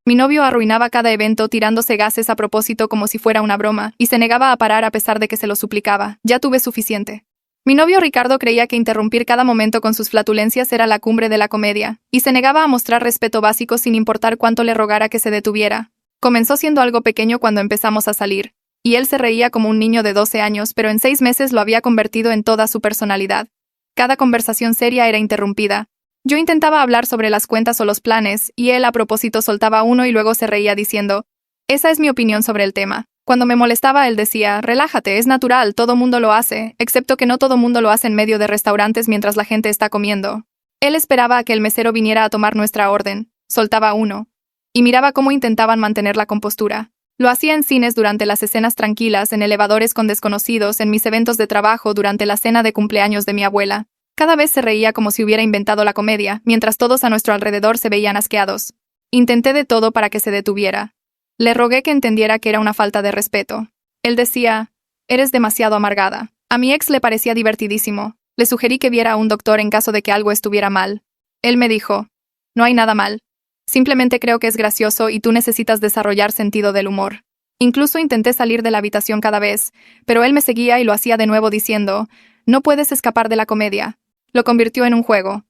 Mi novio arruinaba cada evento tirándose gases a propósito como si fuera una broma, y se negaba a parar a pesar de que se lo suplicaba. Ya tuve suficiente. Mi novio Ricardo creía que interrumpir cada momento con sus flatulencias era la cumbre de la comedia, y se negaba a mostrar respeto básico sin importar cuánto le rogara que se detuviera. Comenzó siendo algo pequeño cuando empezamos a salir, y él se reía como un niño de 12 años, pero en 6 meses lo había convertido en toda su personalidad. Cada conversación seria era interrumpida. Yo intentaba hablar sobre las cuentas o los planes, y él a propósito soltaba uno y luego se reía diciendo, «Esa es mi opinión sobre el tema». Cuando me molestaba él decía, «Relájate, es natural, todo mundo lo hace, excepto que no todo mundo lo hace en medio de restaurantes mientras la gente está comiendo». Él esperaba a que el mesero viniera a tomar nuestra orden, soltaba uno, y miraba cómo intentaban mantener la compostura. Lo hacía en cines durante las escenas tranquilas, en elevadores con desconocidos, en mis eventos de trabajo, durante la cena de cumpleaños de mi abuela. Cada vez se reía como si hubiera inventado la comedia, mientras todos a nuestro alrededor se veían asqueados. Intenté de todo para que se detuviera. Le rogué que entendiera que era una falta de respeto. Él decía, «Eres demasiado amargada». A mi ex le parecía divertidísimo. Le sugerí que viera a un doctor en caso de que algo estuviera mal. Él me dijo, «No hay nada mal. Simplemente creo que es gracioso y tú necesitas desarrollar sentido del humor». Incluso intenté salir de la habitación cada vez, pero él me seguía y lo hacía de nuevo diciendo, «No puedes escapar de la comedia». Lo convirtió en un juego.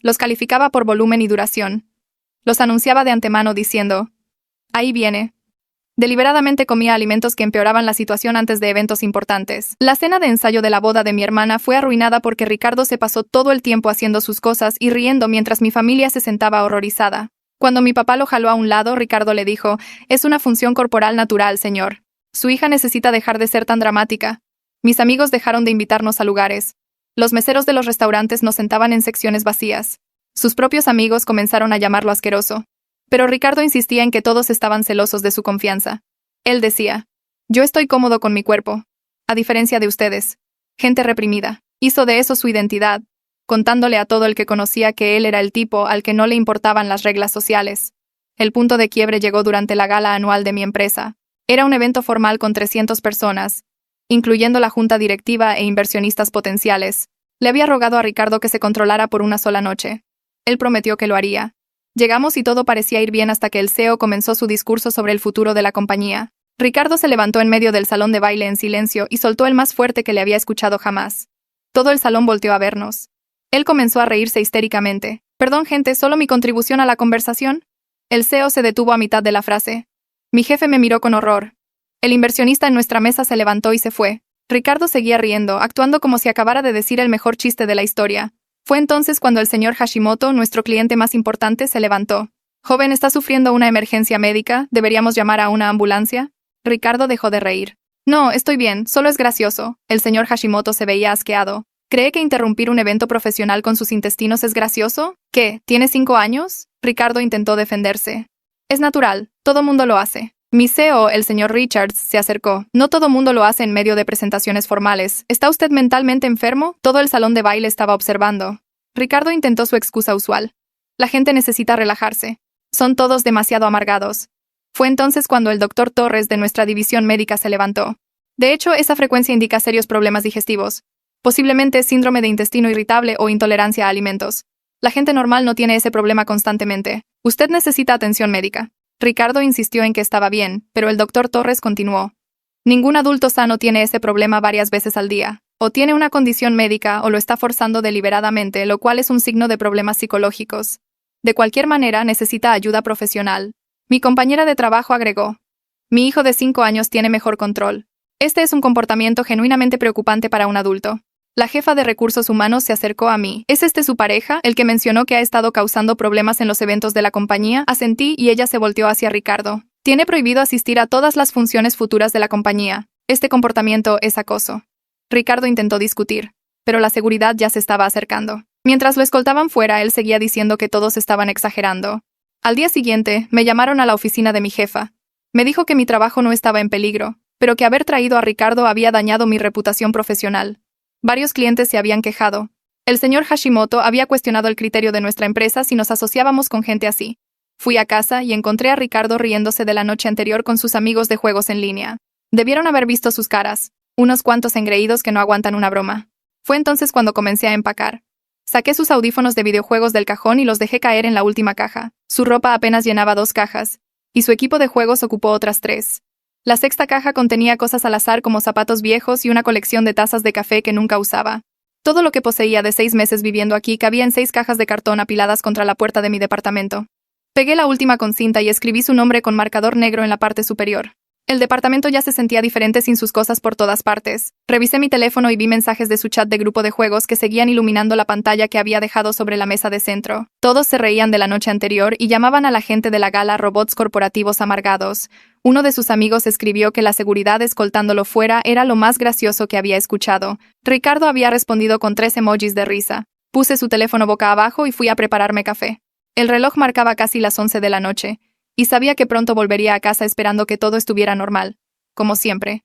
Los calificaba por volumen y duración. Los anunciaba de antemano diciendo, «Ahí viene». Deliberadamente comía alimentos que empeoraban la situación antes de eventos importantes. La cena de ensayo de la boda de mi hermana fue arruinada porque Ricardo se pasó todo el tiempo haciendo sus cosas y riendo mientras mi familia se sentaba horrorizada. Cuando mi papá lo jaló a un lado, Ricardo le dijo, «Es una función corporal natural, señor. Su hija necesita dejar de ser tan dramática». Mis amigos dejaron de invitarnos a lugares. Los meseros de los restaurantes nos sentaban en secciones vacías. Sus propios amigos comenzaron a llamarlo asqueroso. Pero Ricardo insistía en que todos estaban celosos de su confianza. Él decía, «Yo estoy cómodo con mi cuerpo. A diferencia de ustedes. Gente reprimida». Hizo de eso su identidad, contándole a todo el que conocía que él era el tipo al que no le importaban las reglas sociales. El punto de quiebre llegó durante la gala anual de mi empresa. Era un evento formal con 300 personas, incluyendo la junta directiva e inversionistas potenciales. Le había rogado a Ricardo que se controlara por una sola noche. Él prometió que lo haría. Llegamos y todo parecía ir bien hasta que el CEO comenzó su discurso sobre el futuro de la compañía. Ricardo se levantó en medio del salón de baile en silencio y soltó el más fuerte que le había escuchado jamás. Todo el salón volteó a vernos. Él comenzó a reírse histéricamente. «Perdón, gente, ¿solo mi contribución a la conversación?» El CEO se detuvo a mitad de la frase. Mi jefe me miró con horror. El inversionista en nuestra mesa se levantó y se fue. Ricardo seguía riendo, actuando como si acabara de decir el mejor chiste de la historia. Fue entonces cuando el señor Hashimoto, nuestro cliente más importante, se levantó. «Joven, ¿está sufriendo una emergencia médica? ¿Deberíamos llamar a una ambulancia?» Ricardo dejó de reír. «No, estoy bien, solo es gracioso». El señor Hashimoto se veía asqueado. ¿Cree que interrumpir un evento profesional con sus intestinos es gracioso? ¿Qué? ¿Tiene 5 años? Ricardo intentó defenderse. «Es natural, todo mundo lo hace». Mi CEO, el señor Richards, se acercó. «No todo mundo lo hace en medio de presentaciones formales. ¿Está usted mentalmente enfermo?» Todo el salón de baile estaba observando. Ricardo intentó su excusa usual. «La gente necesita relajarse. Son todos demasiado amargados». Fue entonces cuando el doctor Torres de nuestra división médica se levantó. «De hecho, esa frecuencia indica serios problemas digestivos. Posiblemente síndrome de intestino irritable o intolerancia a alimentos. La gente normal no tiene ese problema constantemente. Usted necesita atención médica». Ricardo insistió en que estaba bien, pero el doctor Torres continuó. «Ningún adulto sano tiene ese problema varias veces al día. O tiene una condición médica o lo está forzando deliberadamente, lo cual es un signo de problemas psicológicos. De cualquier manera, necesita ayuda profesional». Mi compañera de trabajo agregó. «Mi hijo de 5 años tiene mejor control. Este es un comportamiento genuinamente preocupante para un adulto». La jefa de recursos humanos se acercó a mí. «¿Es este su pareja, el que mencionó que ha estado causando problemas en los eventos de la compañía?» Asentí y ella se volteó hacia Ricardo. «Tiene prohibido asistir a todas las funciones futuras de la compañía. Este comportamiento es acoso». Ricardo intentó discutir, pero la seguridad ya se estaba acercando. Mientras lo escoltaban fuera, él seguía diciendo que todos estaban exagerando. Al día siguiente, me llamaron a la oficina de mi jefa. Me dijo que mi trabajo no estaba en peligro, pero que haber traído a Ricardo había dañado mi reputación profesional. Varios clientes se habían quejado. El señor Hashimoto había cuestionado el criterio de nuestra empresa si nos asociábamos con gente así. Fui a casa y encontré a Ricardo riéndose de la noche anterior con sus amigos de juegos en línea. Debieron haber visto sus caras, unos cuantos engreídos que no aguantan una broma. Fue entonces cuando comencé a empacar. Saqué sus audífonos de videojuegos del cajón y los dejé caer en la última caja. Su ropa apenas llenaba 2 cajas, y su equipo de juegos ocupó otras 3. La sexta caja contenía cosas al azar como zapatos viejos y una colección de tazas de café que nunca usaba. Todo lo que poseía de 6 meses viviendo aquí cabía en 6 cajas de cartón apiladas contra la puerta de mi departamento. Pegué la última con cinta y escribí su nombre con marcador negro en la parte superior. El departamento ya se sentía diferente sin sus cosas por todas partes. Revisé mi teléfono y vi mensajes de su chat de grupo de juegos que seguían iluminando la pantalla que había dejado sobre la mesa de centro. Todos se reían de la noche anterior y llamaban a la gente de la gala robots corporativos amargados. Uno de sus amigos escribió que la seguridad escoltándolo fuera era lo más gracioso que había escuchado. Ricardo había respondido con 3 emojis de risa. Puse su teléfono boca abajo y fui a prepararme café. El reloj marcaba casi las 11 de la noche. Y sabía que pronto volvería a casa esperando que todo estuviera normal. Como siempre.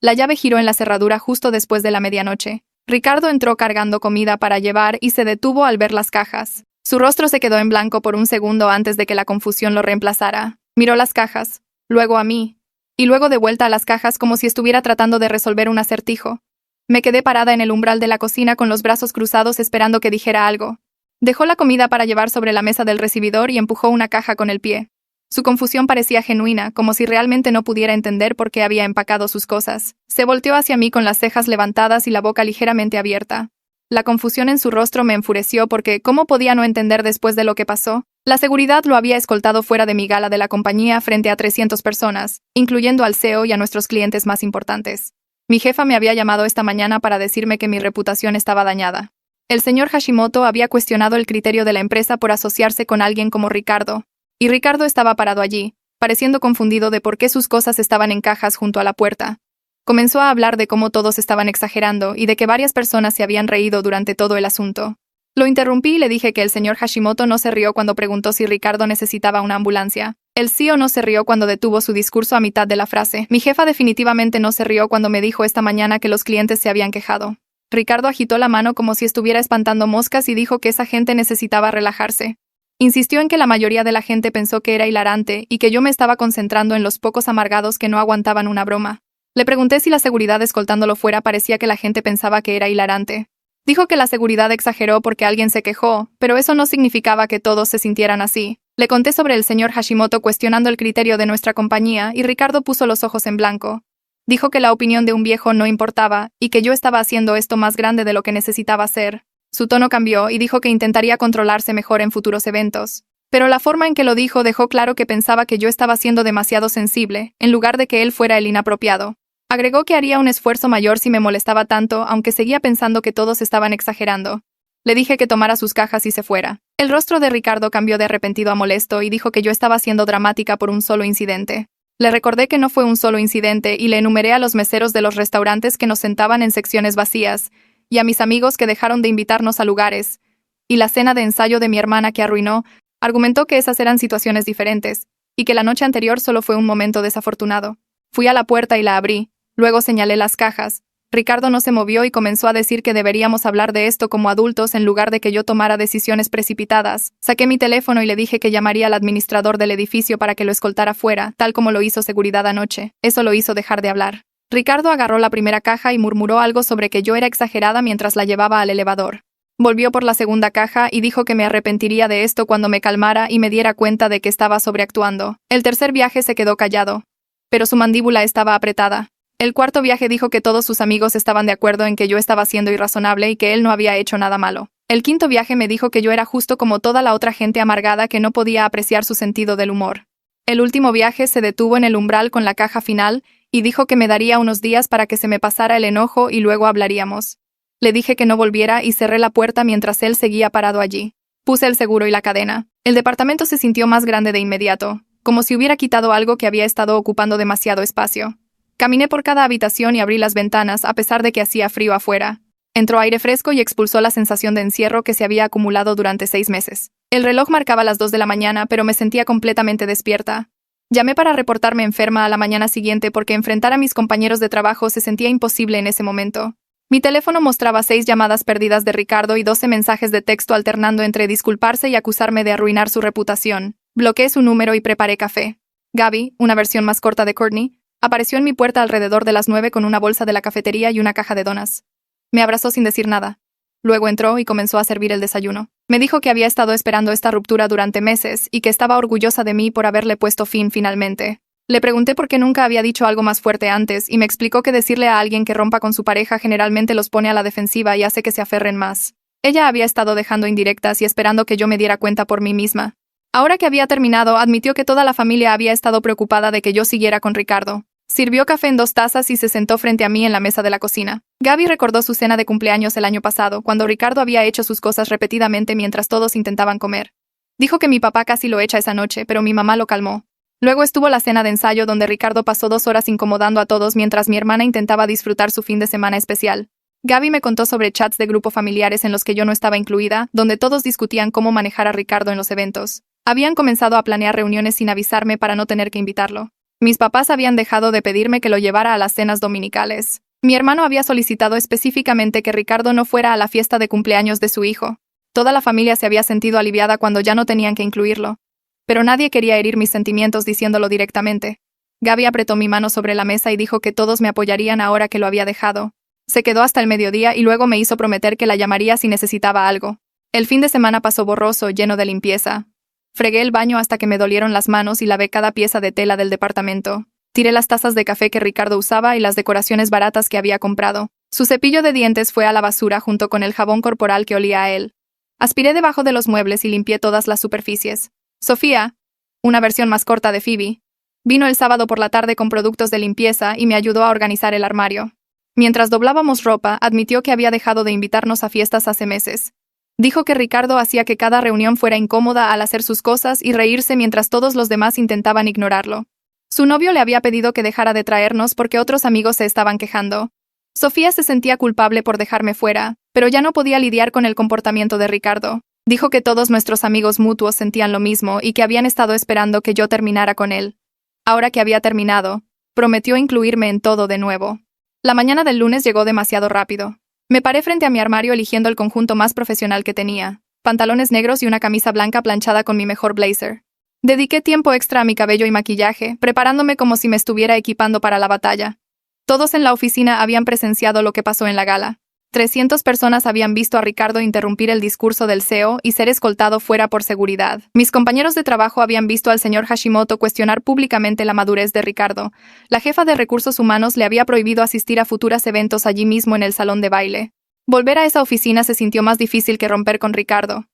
La llave giró en la cerradura justo después de la medianoche. Ricardo entró cargando comida para llevar y se detuvo al ver las cajas. Su rostro se quedó en blanco por un segundo antes de que la confusión lo reemplazara. Miró las cajas, luego a mí, y luego de vuelta a las cajas como si estuviera tratando de resolver un acertijo. Me quedé parada en el umbral de la cocina con los brazos cruzados esperando que dijera algo. Dejó la comida para llevar sobre la mesa del recibidor y empujó una caja con el pie. Su confusión parecía genuina, como si realmente no pudiera entender por qué había empacado sus cosas. Se volteó hacia mí con las cejas levantadas y la boca ligeramente abierta. La confusión en su rostro me enfureció porque, ¿cómo podía no entender después de lo que pasó? La seguridad lo había escoltado fuera de mi gala de la compañía frente a 300 personas, incluyendo al CEO y a nuestros clientes más importantes. Mi jefa me había llamado esta mañana para decirme que mi reputación estaba dañada. El señor Hashimoto había cuestionado el criterio de la empresa por asociarse con alguien como Ricardo. Y Ricardo estaba parado allí, pareciendo confundido de por qué sus cosas estaban en cajas junto a la puerta. Comenzó a hablar de cómo todos estaban exagerando y de que varias personas se habían reído durante todo el asunto. Lo interrumpí y le dije que el señor Hashimoto no se rió cuando preguntó si Ricardo necesitaba una ambulancia. El CEO no se rió cuando detuvo su discurso a mitad de la frase. Mi jefa definitivamente no se rió cuando me dijo esta mañana que los clientes se habían quejado. Ricardo agitó la mano como si estuviera espantando moscas y dijo que esa gente necesitaba relajarse. Insistió en que la mayoría de la gente pensó que era hilarante y que yo me estaba concentrando en los pocos amargados que no aguantaban una broma. Le pregunté si la seguridad escoltándolo fuera parecía que la gente pensaba que era hilarante. Dijo que la seguridad exageró porque alguien se quejó, pero eso no significaba que todos se sintieran así. Le conté sobre el señor Hashimoto cuestionando el criterio de nuestra compañía y Ricardo puso los ojos en blanco. Dijo que la opinión de un viejo no importaba y que yo estaba haciendo esto más grande de lo que necesitaba hacer. Su tono cambió y dijo que intentaría controlarse mejor en futuros eventos. Pero la forma en que lo dijo dejó claro que pensaba que yo estaba siendo demasiado sensible, en lugar de que él fuera el inapropiado. Agregó que haría un esfuerzo mayor si me molestaba tanto, aunque seguía pensando que todos estaban exagerando. Le dije que tomara sus cajas y se fuera. El rostro de Ricardo cambió de arrepentido a molesto y dijo que yo estaba siendo dramática por un solo incidente. Le recordé que no fue un solo incidente y le enumeré a los meseros de los restaurantes que nos sentaban en secciones vacías, y a mis amigos que dejaron de invitarnos a lugares, y la cena de ensayo de mi hermana que arruinó. Argumentó que esas eran situaciones diferentes, y que la noche anterior solo fue un momento desafortunado. Fui a la puerta y la abrí, luego señalé las cajas. Ricardo no se movió y comenzó a decir que deberíamos hablar de esto como adultos en lugar de que yo tomara decisiones precipitadas. Saqué mi teléfono y le dije que llamaría al administrador del edificio para que lo escoltara fuera, tal como lo hizo seguridad anoche. Eso lo hizo dejar de hablar. Ricardo agarró la primera caja y murmuró algo sobre que yo era exagerada mientras la llevaba al elevador. Volvió por la segunda caja y dijo que me arrepentiría de esto cuando me calmara y me diera cuenta de que estaba sobreactuando. El tercer viaje se quedó callado, pero su mandíbula estaba apretada. El cuarto viaje dijo que todos sus amigos estaban de acuerdo en que yo estaba siendo irrazonable y que él no había hecho nada malo. El quinto viaje me dijo que yo era justo como toda la otra gente amargada que no podía apreciar su sentido del humor. El último viaje se detuvo en el umbral con la caja final y dijo que me daría unos días para que se me pasara el enojo y luego hablaríamos. Le dije que no volviera y cerré la puerta mientras él seguía parado allí. Puse el seguro y la cadena. El departamento se sintió más grande de inmediato, como si hubiera quitado algo que había estado ocupando demasiado espacio. Caminé por cada habitación y abrí las ventanas a pesar de que hacía frío afuera. Entró aire fresco y expulsó la sensación de encierro que se había acumulado durante 6 meses. El reloj marcaba las 2 de la mañana, pero me sentía completamente despierta. Llamé para reportarme enferma a la mañana siguiente porque enfrentar a mis compañeros de trabajo se sentía imposible en ese momento. Mi teléfono mostraba 6 llamadas perdidas de Ricardo y 12 mensajes de texto alternando entre disculparse y acusarme de arruinar su reputación. Bloqueé su número y preparé café. Gaby, una versión más corta de Courtney, apareció en mi puerta alrededor de las 9 con una bolsa de la cafetería y una caja de donas. Me abrazó sin decir nada. Luego entró y comenzó a servir el desayuno. Me dijo que había estado esperando esta ruptura durante meses y que estaba orgullosa de mí por haberle puesto fin finalmente. Le pregunté por qué nunca había dicho algo más fuerte antes y me explicó que decirle a alguien que rompa con su pareja generalmente los pone a la defensiva y hace que se aferren más. Ella había estado dejando indirectas y esperando que yo me diera cuenta por mí misma. Ahora que había terminado, admitió que toda la familia había estado preocupada de que yo siguiera con Ricardo. Sirvió café en 2 tazas y se sentó frente a mí en la mesa de la cocina. Gaby recordó su cena de cumpleaños el año pasado, cuando Ricardo había hecho sus cosas repetidamente mientras todos intentaban comer. Dijo que mi papá casi lo echa esa noche, pero mi mamá lo calmó. Luego estuvo la cena de ensayo donde Ricardo pasó 2 horas incomodando a todos mientras mi hermana intentaba disfrutar su fin de semana especial. Gaby me contó sobre chats de grupo familiares en los que yo no estaba incluida, donde todos discutían cómo manejar a Ricardo en los eventos. Habían comenzado a planear reuniones sin avisarme para no tener que invitarlo. Mis papás habían dejado de pedirme que lo llevara a las cenas dominicales. Mi hermano había solicitado específicamente que Ricardo no fuera a la fiesta de cumpleaños de su hijo. Toda la familia se había sentido aliviada cuando ya no tenían que incluirlo. Pero nadie quería herir mis sentimientos diciéndolo directamente. Gaby apretó mi mano sobre la mesa y dijo que todos me apoyarían ahora que lo había dejado. Se quedó hasta el mediodía y luego me hizo prometer que la llamaría si necesitaba algo. El fin de semana pasó borroso, lleno de limpieza. Fregué el baño hasta que me dolieron las manos y lavé cada pieza de tela del departamento. Tiré las tazas de café que Ricardo usaba y las decoraciones baratas que había comprado. Su cepillo de dientes fue a la basura junto con el jabón corporal que olía a él. Aspiré debajo de los muebles y limpié todas las superficies. Sofía, una versión más corta de Phoebe, vino el sábado por la tarde con productos de limpieza y me ayudó a organizar el armario. Mientras doblábamos ropa, admitió que había dejado de invitarnos a fiestas hace meses. Dijo que Ricardo hacía que cada reunión fuera incómoda al hacer sus cosas y reírse mientras todos los demás intentaban ignorarlo. Su novio le había pedido que dejara de traernos porque otros amigos se estaban quejando. Sofía se sentía culpable por dejarme fuera, pero ya no podía lidiar con el comportamiento de Ricardo. Dijo que todos nuestros amigos mutuos sentían lo mismo y que habían estado esperando que yo terminara con él. Ahora que había terminado, prometió incluirme en todo de nuevo. La mañana del lunes llegó demasiado rápido. Me paré frente a mi armario eligiendo el conjunto más profesional que tenía, pantalones negros y una camisa blanca planchada con mi mejor blazer. Dediqué tiempo extra a mi cabello y maquillaje, preparándome como si me estuviera equipando para la batalla. Todos en la oficina habían presenciado lo que pasó en la gala. 300 personas habían visto a Ricardo interrumpir el discurso del CEO y ser escoltado fuera por seguridad. Mis compañeros de trabajo habían visto al señor Hashimoto cuestionar públicamente la madurez de Ricardo. La jefa de recursos humanos le había prohibido asistir a futuros eventos allí mismo en el salón de baile. Volver a esa oficina se sintió más difícil que romper con Ricardo.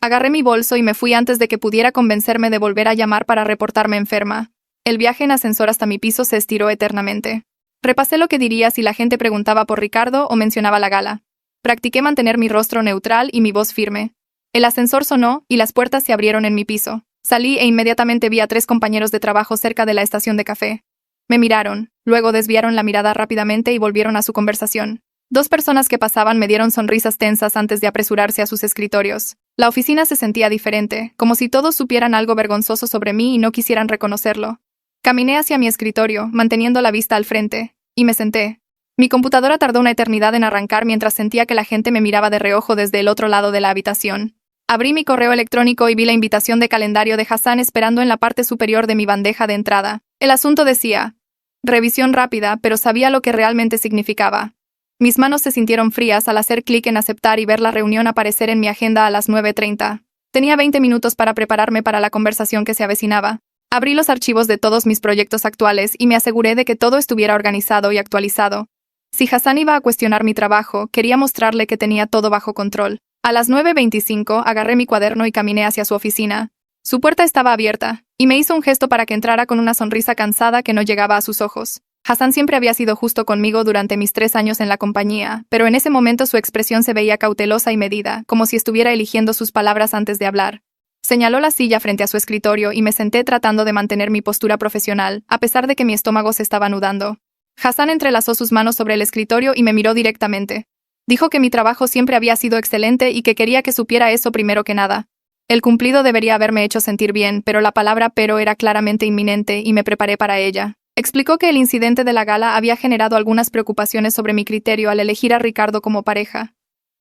Agarré mi bolso y me fui antes de que pudiera convencerme de volver a llamar para reportarme enferma. El viaje en ascensor hasta mi piso se estiró eternamente. Repasé lo que diría si la gente preguntaba por Ricardo o mencionaba la gala. Practiqué mantener mi rostro neutral y mi voz firme. El ascensor sonó y las puertas se abrieron en mi piso. Salí e inmediatamente vi a 3 compañeros de trabajo cerca de la estación de café. Me miraron, luego desviaron la mirada rápidamente y volvieron a su conversación. 2 personas que pasaban me dieron sonrisas tensas antes de apresurarse a sus escritorios. La oficina se sentía diferente, como si todos supieran algo vergonzoso sobre mí y no quisieran reconocerlo. Caminé hacia mi escritorio, manteniendo la vista al frente, y me senté. Mi computadora tardó una eternidad en arrancar mientras sentía que la gente me miraba de reojo desde el otro lado de la habitación. Abrí mi correo electrónico y vi la invitación de calendario de Hassan esperando en la parte superior de mi bandeja de entrada. El asunto decía: revisión rápida, pero sabía lo que realmente significaba. Mis manos se sintieron frías al hacer clic en aceptar y ver la reunión aparecer en mi agenda a las 9:30. Tenía 20 minutos para prepararme para la conversación que se avecinaba. Abrí los archivos de todos mis proyectos actuales y me aseguré de que todo estuviera organizado y actualizado. Si Hassan iba a cuestionar mi trabajo, quería mostrarle que tenía todo bajo control. A las 9:25 agarré mi cuaderno y caminé hacia su oficina. Su puerta estaba abierta, y me hizo un gesto para que entrara con una sonrisa cansada que no llegaba a sus ojos. Hassan siempre había sido justo conmigo durante mis 3 años en la compañía, pero en ese momento su expresión se veía cautelosa y medida, como si estuviera eligiendo sus palabras antes de hablar. Señaló la silla frente a su escritorio y me senté tratando de mantener mi postura profesional, a pesar de que mi estómago se estaba anudando. Hassan entrelazó sus manos sobre el escritorio y me miró directamente. Dijo que mi trabajo siempre había sido excelente y que quería que supiera eso primero que nada. El cumplido debería haberme hecho sentir bien, pero la palabra pero era claramente inminente y me preparé para ella. Explicó que el incidente de la gala había generado algunas preocupaciones sobre mi criterio al elegir a Ricardo como pareja.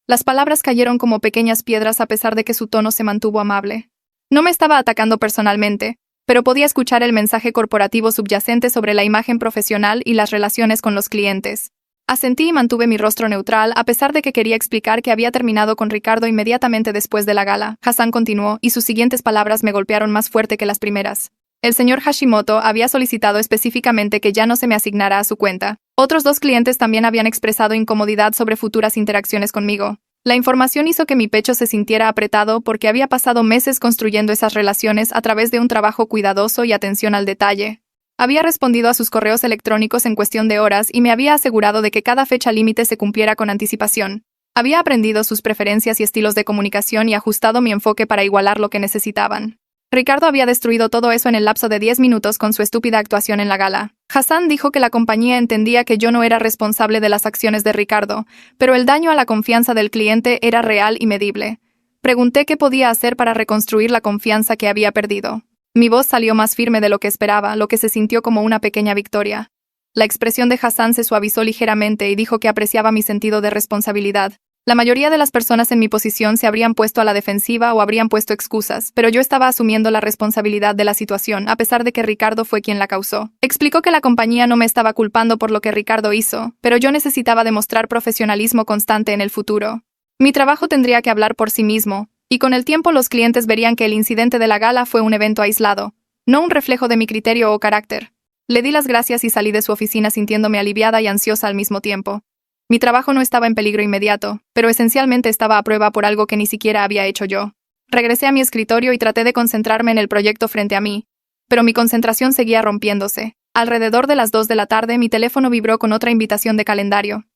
Las palabras cayeron como pequeñas piedras a pesar de que su tono se mantuvo amable. No me estaba atacando personalmente, pero podía escuchar el mensaje corporativo subyacente sobre la imagen profesional y las relaciones con los clientes. Asentí y mantuve mi rostro neutral, a pesar de que quería explicar que había terminado con Ricardo inmediatamente después de la gala. Hassan continuó, y sus siguientes palabras me golpearon más fuerte que las primeras. El señor Hashimoto había solicitado específicamente que ya no se me asignara a su cuenta. Otros 2 clientes también habían expresado incomodidad sobre futuras interacciones conmigo. La información hizo que mi pecho se sintiera apretado porque había pasado meses construyendo esas relaciones a través de un trabajo cuidadoso y atención al detalle. Había respondido a sus correos electrónicos en cuestión de horas y me había asegurado de que cada fecha límite se cumpliera con anticipación. Había aprendido sus preferencias y estilos de comunicación y ajustado mi enfoque para igualar lo que necesitaban. Ricardo había destruido todo eso en el lapso de 10 minutos con su estúpida actuación en la gala. Hassan dijo que la compañía entendía que yo no era responsable de las acciones de Ricardo, pero el daño a la confianza del cliente era real y medible. Pregunté qué podía hacer para reconstruir la confianza que había perdido. Mi voz salió más firme de lo que esperaba, lo que se sintió como una pequeña victoria. La expresión de Hassan se suavizó ligeramente y dijo que apreciaba mi sentido de responsabilidad. La mayoría de las personas en mi posición se habrían puesto a la defensiva o habrían puesto excusas, pero yo estaba asumiendo la responsabilidad de la situación, a pesar de que Ricardo fue quien la causó. Explicó que la compañía no me estaba culpando por lo que Ricardo hizo, pero yo necesitaba demostrar profesionalismo constante en el futuro. Mi trabajo tendría que hablar por sí mismo, y con el tiempo los clientes verían que el incidente de la gala fue un evento aislado, no un reflejo de mi criterio o carácter. Le di las gracias y salí de su oficina sintiéndome aliviada y ansiosa al mismo tiempo. Mi trabajo no estaba en peligro inmediato, pero esencialmente estaba a prueba por algo que ni siquiera había hecho yo. Regresé a mi escritorio y traté de concentrarme en el proyecto frente a mí, pero mi concentración seguía rompiéndose. Alrededor de las 2 de la tarde mi teléfono vibró con otra invitación de calendario.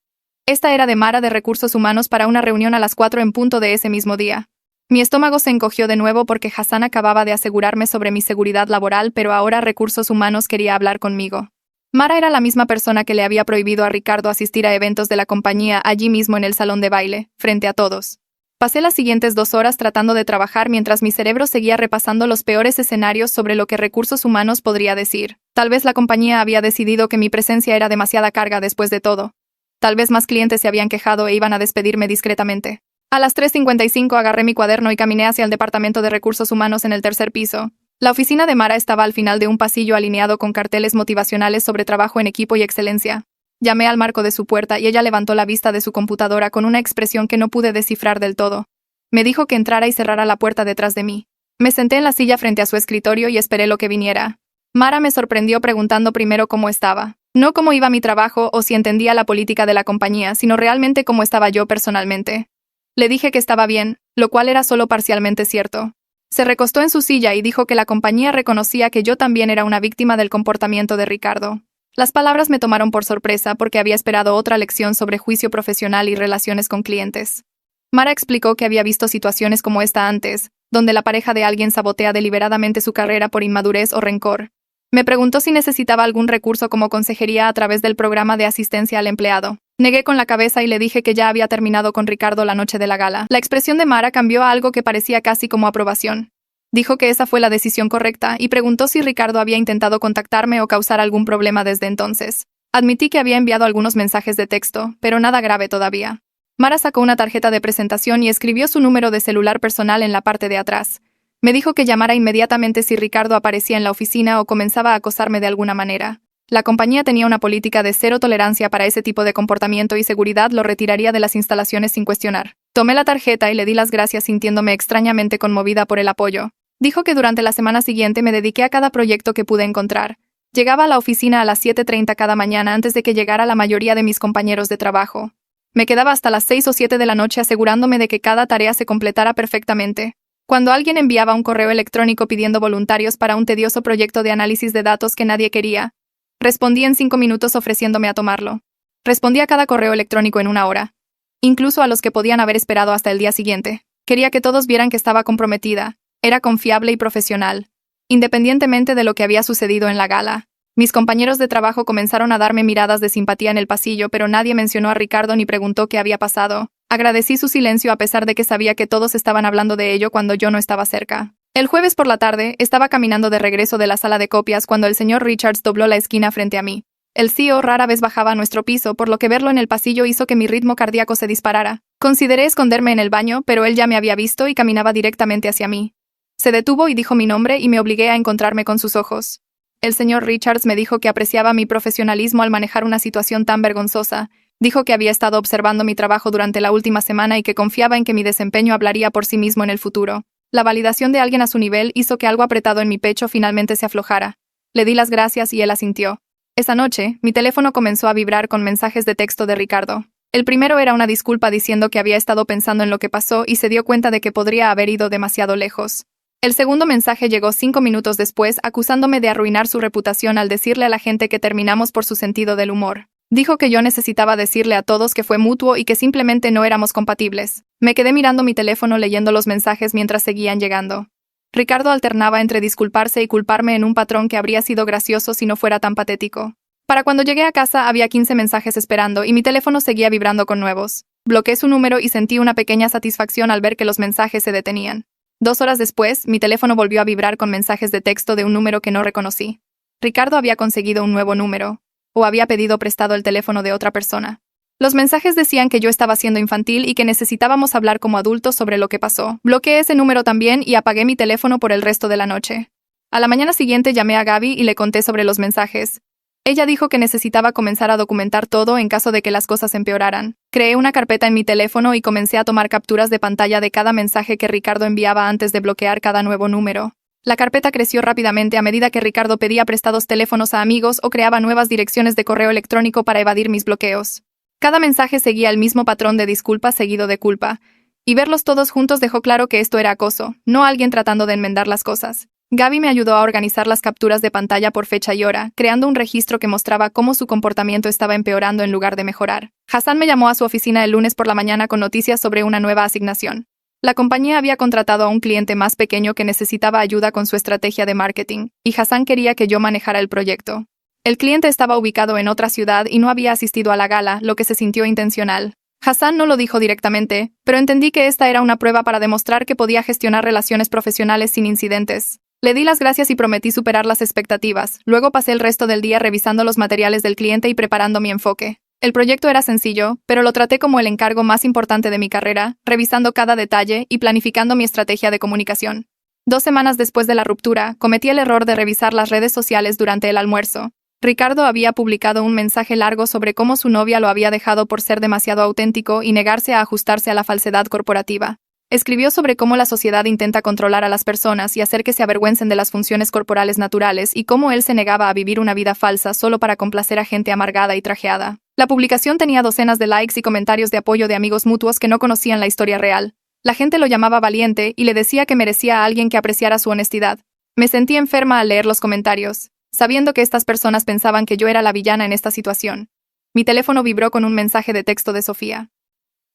Esta era de Mara de Recursos Humanos para una reunión a las 4 en punto de ese mismo día. Mi estómago se encogió de nuevo porque Hassan acababa de asegurarme sobre mi seguridad laboral, pero ahora Recursos Humanos quería hablar conmigo. Mara era la misma persona que le había prohibido a Ricardo asistir a eventos de la compañía allí mismo en el salón de baile, frente a todos. Pasé las siguientes 2 horas tratando de trabajar mientras mi cerebro seguía repasando los peores escenarios sobre lo que Recursos Humanos podría decir. Tal vez la compañía había decidido que mi presencia era demasiada carga después de todo. Tal vez más clientes se habían quejado e iban a despedirme discretamente. A las 3:55 agarré mi cuaderno y caminé hacia el departamento de Recursos Humanos en el 3er piso. La oficina de Mara estaba al final de un pasillo alineado con carteles motivacionales sobre trabajo en equipo y excelencia. Llamé al marco de su puerta y ella levantó la vista de su computadora con una expresión que no pude descifrar del todo. Me dijo que entrara y cerrara la puerta detrás de mí. Me senté en la silla frente a su escritorio y esperé lo que viniera. Mara me sorprendió preguntando primero cómo estaba. No cómo iba mi trabajo o si entendía la política de la compañía, sino realmente cómo estaba yo personalmente. Le dije que estaba bien, lo cual era solo parcialmente cierto. Se recostó en su silla y dijo que la compañía reconocía que yo también era una víctima del comportamiento de Ricardo. Las palabras me tomaron por sorpresa porque había esperado otra lección sobre juicio profesional y relaciones con clientes. Mara explicó que había visto situaciones como esta antes, donde la pareja de alguien sabotea deliberadamente su carrera por inmadurez o rencor. Me preguntó si necesitaba algún recurso como consejería a través del programa de asistencia al empleado. Negué con la cabeza y le dije que ya había terminado con Ricardo la noche de la gala. La expresión de Mara cambió a algo que parecía casi como aprobación. Dijo que esa fue la decisión correcta y preguntó si Ricardo había intentado contactarme o causar algún problema desde entonces. Admití que había enviado algunos mensajes de texto, pero nada grave todavía. Mara sacó una tarjeta de presentación y escribió su número de celular personal en la parte de atrás. Me dijo que llamara inmediatamente si Ricardo aparecía en la oficina o comenzaba a acosarme de alguna manera. La compañía tenía una política de cero tolerancia para ese tipo de comportamiento y seguridad lo retiraría de las instalaciones sin cuestionar. Tomé la tarjeta y le di las gracias sintiéndome extrañamente conmovida por el apoyo. Dijo que durante la semana siguiente me dediqué a cada proyecto que pude encontrar. Llegaba a la oficina a las 7:30 cada mañana antes de que llegara la mayoría de mis compañeros de trabajo. Me quedaba hasta las 6 o 7 de la noche asegurándome de que cada tarea se completara perfectamente. Cuando alguien enviaba un correo electrónico pidiendo voluntarios para un tedioso proyecto de análisis de datos que nadie quería, respondí en 5 minutos ofreciéndome a tomarlo. Respondí a cada correo electrónico en 1 hora. Incluso a los que podían haber esperado hasta el día siguiente. Quería que todos vieran que estaba comprometida. Era confiable y profesional. Independientemente de lo que había sucedido en la gala. Mis compañeros de trabajo comenzaron a darme miradas de simpatía en el pasillo, pero nadie mencionó a Ricardo ni preguntó qué había pasado. Agradecí su silencio a pesar de que sabía que todos estaban hablando de ello cuando yo no estaba cerca. El jueves por la tarde, estaba caminando de regreso de la sala de copias cuando el señor Richards dobló la esquina frente a mí. El CEO rara vez bajaba a nuestro piso, por lo que verlo en el pasillo hizo que mi ritmo cardíaco se disparara. Consideré esconderme en el baño, pero él ya me había visto y caminaba directamente hacia mí. Se detuvo y dijo mi nombre y me obligué a encontrarme con sus ojos. El señor Richards me dijo que apreciaba mi profesionalismo al manejar una situación tan vergonzosa, Dijo que había estado observando mi trabajo durante la última semana y que confiaba en que mi desempeño hablaría por sí mismo en el futuro. La validación de alguien a su nivel hizo que algo apretado en mi pecho finalmente se aflojara. Le di las gracias y él asintió. Esa noche, mi teléfono comenzó a vibrar con mensajes de texto de Ricardo. El primero era una disculpa diciendo que había estado pensando en lo que pasó y se dio cuenta de que podría haber ido demasiado lejos. El segundo mensaje llegó 5 minutos después, acusándome de arruinar su reputación al decirle a la gente que terminamos por su sentido del humor. Dijo que yo necesitaba decirle a todos que fue mutuo y que simplemente no éramos compatibles. Me quedé mirando mi teléfono leyendo los mensajes mientras seguían llegando. Ricardo alternaba entre disculparse y culparme en un patrón que habría sido gracioso si no fuera tan patético. Para cuando llegué a casa había 15 mensajes esperando y mi teléfono seguía vibrando con nuevos. Bloqueé su número y sentí una pequeña satisfacción al ver que los mensajes se detenían. 2 horas después, mi teléfono volvió a vibrar con mensajes de texto de un número que no reconocí. Ricardo había conseguido un nuevo número, o había pedido prestado el teléfono de otra persona. Los mensajes decían que yo estaba siendo infantil y que necesitábamos hablar como adultos sobre lo que pasó. Bloqueé ese número también y apagué mi teléfono por el resto de la noche. A la mañana siguiente llamé a Gaby y le conté sobre los mensajes. Ella dijo que necesitaba comenzar a documentar todo en caso de que las cosas empeoraran. Creé una carpeta en mi teléfono y comencé a tomar capturas de pantalla de cada mensaje que Ricardo enviaba antes de bloquear cada nuevo número. La carpeta creció rápidamente a medida que Ricardo pedía prestados teléfonos a amigos o creaba nuevas direcciones de correo electrónico para evadir mis bloqueos. Cada mensaje seguía el mismo patrón de disculpa seguido de culpa, y verlos todos juntos dejó claro que esto era acoso, no alguien tratando de enmendar las cosas. Gaby me ayudó a organizar las capturas de pantalla por fecha y hora, creando un registro que mostraba cómo su comportamiento estaba empeorando en lugar de mejorar. Hassan me llamó a su oficina el lunes por la mañana con noticias sobre una nueva asignación. La compañía había contratado a un cliente más pequeño que necesitaba ayuda con su estrategia de marketing, y Hassan quería que yo manejara el proyecto. El cliente estaba ubicado en otra ciudad y no había asistido a la gala, lo que se sintió intencional. Hassan no lo dijo directamente, pero entendí que esta era una prueba para demostrar que podía gestionar relaciones profesionales sin incidentes. Le di las gracias y prometí superar las expectativas. Luego pasé el resto del día revisando los materiales del cliente y preparando mi enfoque. El proyecto era sencillo, pero lo traté como el encargo más importante de mi carrera, revisando cada detalle y planificando mi estrategia de comunicación. 2 semanas después de la ruptura, cometí el error de revisar las redes sociales durante el almuerzo. Ricardo había publicado un mensaje largo sobre cómo su novia lo había dejado por ser demasiado auténtico y negarse a ajustarse a la falsedad corporativa. Escribió sobre cómo la sociedad intenta controlar a las personas y hacer que se avergüencen de las funciones corporales naturales y cómo él se negaba a vivir una vida falsa solo para complacer a gente amargada y trajeada. La publicación tenía docenas de likes y comentarios de apoyo de amigos mutuos que no conocían la historia real. La gente lo llamaba valiente y le decía que merecía a alguien que apreciara su honestidad. Me sentí enferma al leer los comentarios, sabiendo que estas personas pensaban que yo era la villana en esta situación. Mi teléfono vibró con un mensaje de texto de Sofía.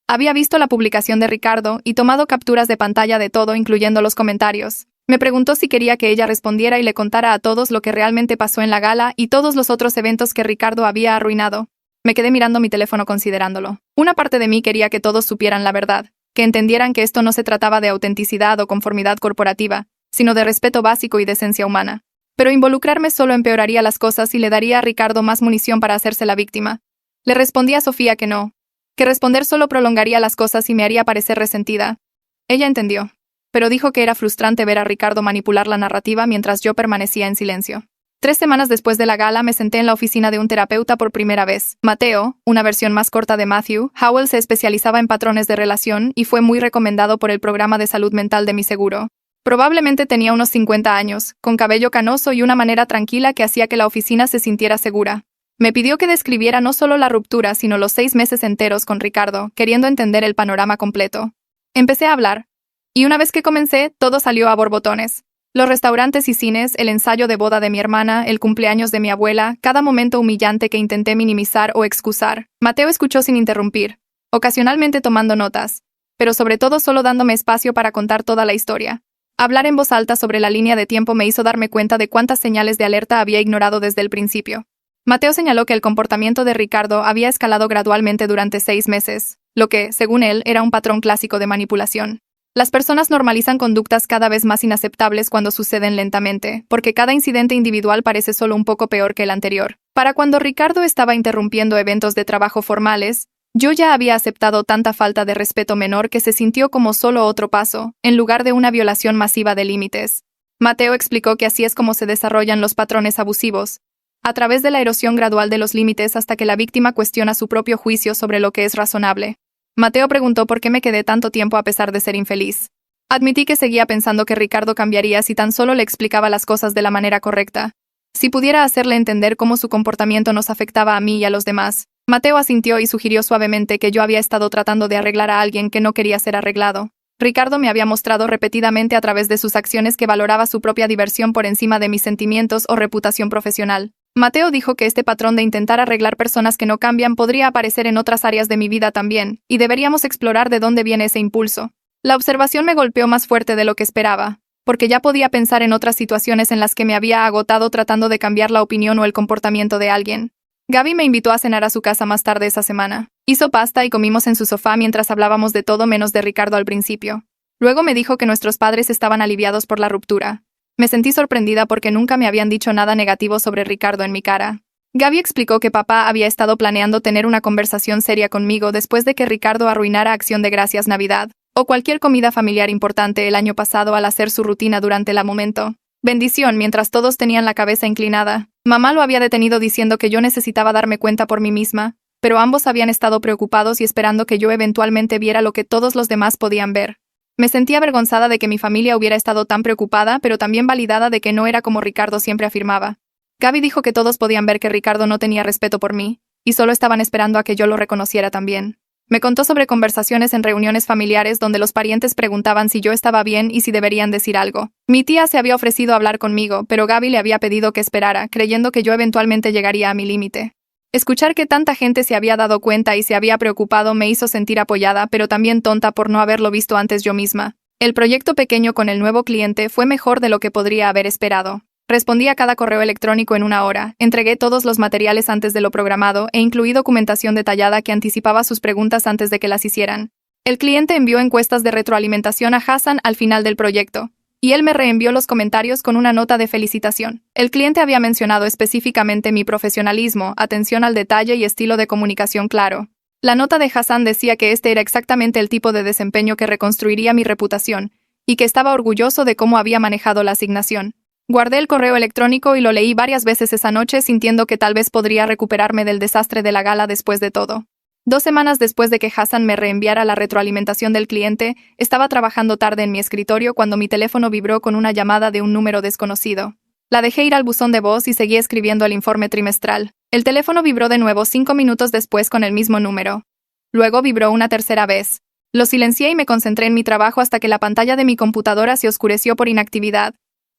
Había visto la publicación de Ricardo y tomado capturas de pantalla de todo, incluyendo los comentarios. Me preguntó si quería que ella respondiera y le contara a todos lo que realmente pasó en la gala y todos los otros eventos que Ricardo había arruinado. Me quedé mirando mi teléfono considerándolo. Una parte de mí quería que todos supieran la verdad, que entendieran que esto no se trataba de autenticidad o conformidad corporativa, sino de respeto básico y decencia humana. Pero involucrarme solo empeoraría las cosas y le daría a Ricardo más munición para hacerse la víctima. Le respondí a Sofía que no, que responder solo prolongaría las cosas y me haría parecer resentida. Ella entendió, pero dijo que era frustrante ver a Ricardo manipular la narrativa mientras yo permanecía en silencio. 3 semanas después de la gala me senté en la oficina de un terapeuta por primera vez. Mateo, una versión más corta de Matthew, Howell se especializaba en patrones de relación y fue muy recomendado por el programa de salud mental de mi seguro. Probablemente tenía unos 50 años, con cabello canoso y una manera tranquila que hacía que la oficina se sintiera segura. Me pidió que describiera no solo la ruptura, sino los 6 meses enteros con Ricardo, queriendo entender el panorama completo. Empecé a hablar. Y una vez que comencé, todo salió a borbotones. Los restaurantes y cines, el ensayo de boda de mi hermana, el cumpleaños de mi abuela, cada momento humillante que intenté minimizar o excusar. Mateo escuchó sin interrumpir, ocasionalmente tomando notas, pero sobre todo solo dándome espacio para contar toda la historia. Hablar en voz alta sobre la línea de tiempo me hizo darme cuenta de cuántas señales de alerta había ignorado desde el principio. Mateo señaló que el comportamiento de Ricardo había escalado gradualmente durante 6 meses, lo que, según él, era un patrón clásico de manipulación. Las personas normalizan conductas cada vez más inaceptables cuando suceden lentamente, porque cada incidente individual parece solo un poco peor que el anterior. Para cuando Ricardo estaba interrumpiendo eventos de trabajo formales, yo ya había aceptado tanta falta de respeto menor que se sintió como solo otro paso, en lugar de una violación masiva de límites. Mateo explicó que así es como se desarrollan los patrones abusivos. a través de la erosión gradual de los límites hasta que la víctima cuestiona su propio juicio sobre lo que es razonable. Mateo preguntó por qué me quedé tanto tiempo a pesar de ser infeliz. Admití que seguía pensando que Ricardo cambiaría si tan solo le explicaba las cosas de la manera correcta. Si pudiera hacerle entender cómo su comportamiento nos afectaba a mí y a los demás. Mateo asintió y sugirió suavemente que yo había estado tratando de arreglar a alguien que no quería ser arreglado. Ricardo me había mostrado repetidamente a través de sus acciones que valoraba su propia diversión por encima de mis sentimientos o reputación profesional. Mateo dijo que este patrón de intentar arreglar personas que no cambian podría aparecer en otras áreas de mi vida también, y deberíamos explorar de dónde viene ese impulso. La observación me golpeó más fuerte de lo que esperaba, porque ya podía pensar en otras situaciones en las que me había agotado tratando de cambiar la opinión o el comportamiento de alguien. Gaby me invitó a cenar a su casa más tarde esa semana. Hizo pasta y comimos en su sofá mientras hablábamos de todo menos de Ricardo al principio. Luego me dijo que nuestros padres estaban aliviados por la ruptura. Me sentí sorprendida porque nunca me habían dicho nada negativo sobre Ricardo en mi cara. Gaby explicó que papá había estado planeando tener una conversación seria conmigo después de que Ricardo arruinara Acción de Gracias Navidad, o cualquier comida familiar importante el año pasado al hacer su rutina durante el momento. Bendición, mientras todos tenían la cabeza inclinada. Mamá lo había detenido diciendo que yo necesitaba darme cuenta por mí misma, pero ambos habían estado preocupados y esperando que yo eventualmente viera lo que todos los demás podían ver. Me sentía avergonzada de que mi familia hubiera estado tan preocupada, pero también validada de que no era como Ricardo siempre afirmaba. Gaby dijo que todos podían ver que Ricardo no tenía respeto por mí, y solo estaban esperando a que yo lo reconociera también. Me contó sobre conversaciones en reuniones familiares donde los parientes preguntaban si yo estaba bien y si deberían decir algo. Mi tía se había ofrecido a hablar conmigo, pero Gaby le había pedido que esperara, creyendo que yo eventualmente llegaría a mi límite. Escuchar que tanta gente se había dado cuenta y se había preocupado me hizo sentir apoyada, pero también tonta por no haberlo visto antes yo misma. El proyecto pequeño con el nuevo cliente fue mejor de lo que podría haber esperado. Respondí a cada correo electrónico en una hora, entregué todos los materiales antes de lo programado e incluí documentación detallada que anticipaba sus preguntas antes de que las hicieran. El cliente envió encuestas de retroalimentación a Hassan al final del proyecto, y él me reenvió los comentarios con una nota de felicitación. El cliente había mencionado específicamente mi profesionalismo, atención al detalle y estilo de comunicación claro. La nota de Hassan decía que este era exactamente el tipo de desempeño que reconstruiría mi reputación, y que estaba orgulloso de cómo había manejado la asignación. Guardé el correo electrónico y lo leí varias veces esa noche sintiendo que tal vez podría recuperarme del desastre de la gala después de todo. 2 semanas después de que Hassan me reenviara la retroalimentación del cliente, estaba trabajando tarde en mi escritorio cuando mi teléfono vibró con una llamada de un número desconocido. La dejé ir al buzón de voz y seguí escribiendo el informe trimestral. El teléfono vibró de nuevo 5 minutos después con el mismo número. Luego vibró una tercera vez. Lo silencié y me concentré en mi trabajo hasta que la pantalla de mi computadora se oscureció por inactividad.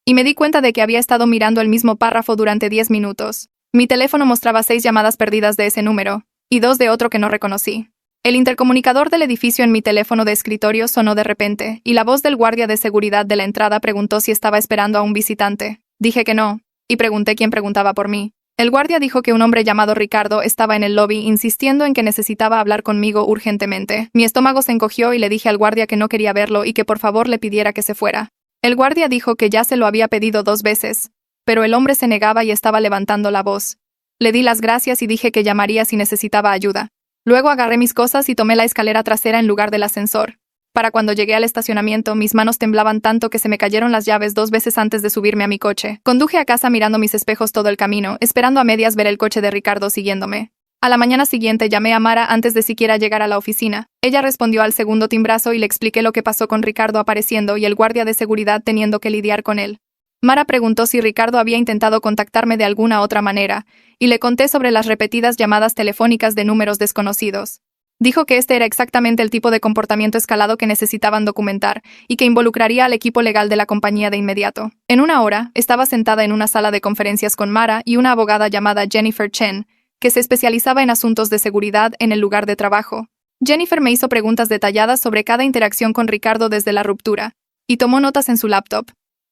Y me di cuenta de que había estado mirando el mismo párrafo durante 10 minutos. Mi teléfono mostraba 6 llamadas perdidas de ese número, y 2 de otro que no reconocí. El intercomunicador del edificio en mi teléfono de escritorio sonó de repente, y la voz del guardia de seguridad de la entrada preguntó si estaba esperando a un visitante. Dije que no, y pregunté quién preguntaba por mí. El guardia dijo que un hombre llamado Ricardo estaba en el lobby insistiendo en que necesitaba hablar conmigo urgentemente. Mi estómago se encogió y le dije al guardia que no quería verlo y que por favor le pidiera que se fuera. El guardia dijo que ya se lo había pedido 2 veces, pero el hombre se negaba y estaba levantando la voz. Le di las gracias y dije que llamaría si necesitaba ayuda. Luego agarré mis cosas y tomé la escalera trasera en lugar del ascensor. Para cuando llegué al estacionamiento, mis manos temblaban tanto que se me cayeron las llaves 2 veces antes de subirme a mi coche. Conduje a casa mirando mis espejos todo el camino, esperando a medias ver el coche de Ricardo siguiéndome. A la mañana siguiente llamé a Mara antes de siquiera llegar a la oficina. Ella respondió al segundo timbrazo y le expliqué lo que pasó con Ricardo apareciendo y el guardia de seguridad teniendo que lidiar con él. Mara preguntó si Ricardo había intentado contactarme de alguna otra manera, y le conté sobre las repetidas llamadas telefónicas de números desconocidos. Dijo que este era exactamente el tipo de comportamiento escalado que necesitaban documentar, y que involucraría al equipo legal de la compañía de inmediato. En una hora, estaba sentada en una sala de conferencias con Mara y una abogada llamada Jennifer Chen, que se especializaba en asuntos de seguridad en el lugar de trabajo. Jennifer me hizo preguntas detalladas sobre cada interacción con Ricardo desde la ruptura, y tomó notas en su laptop.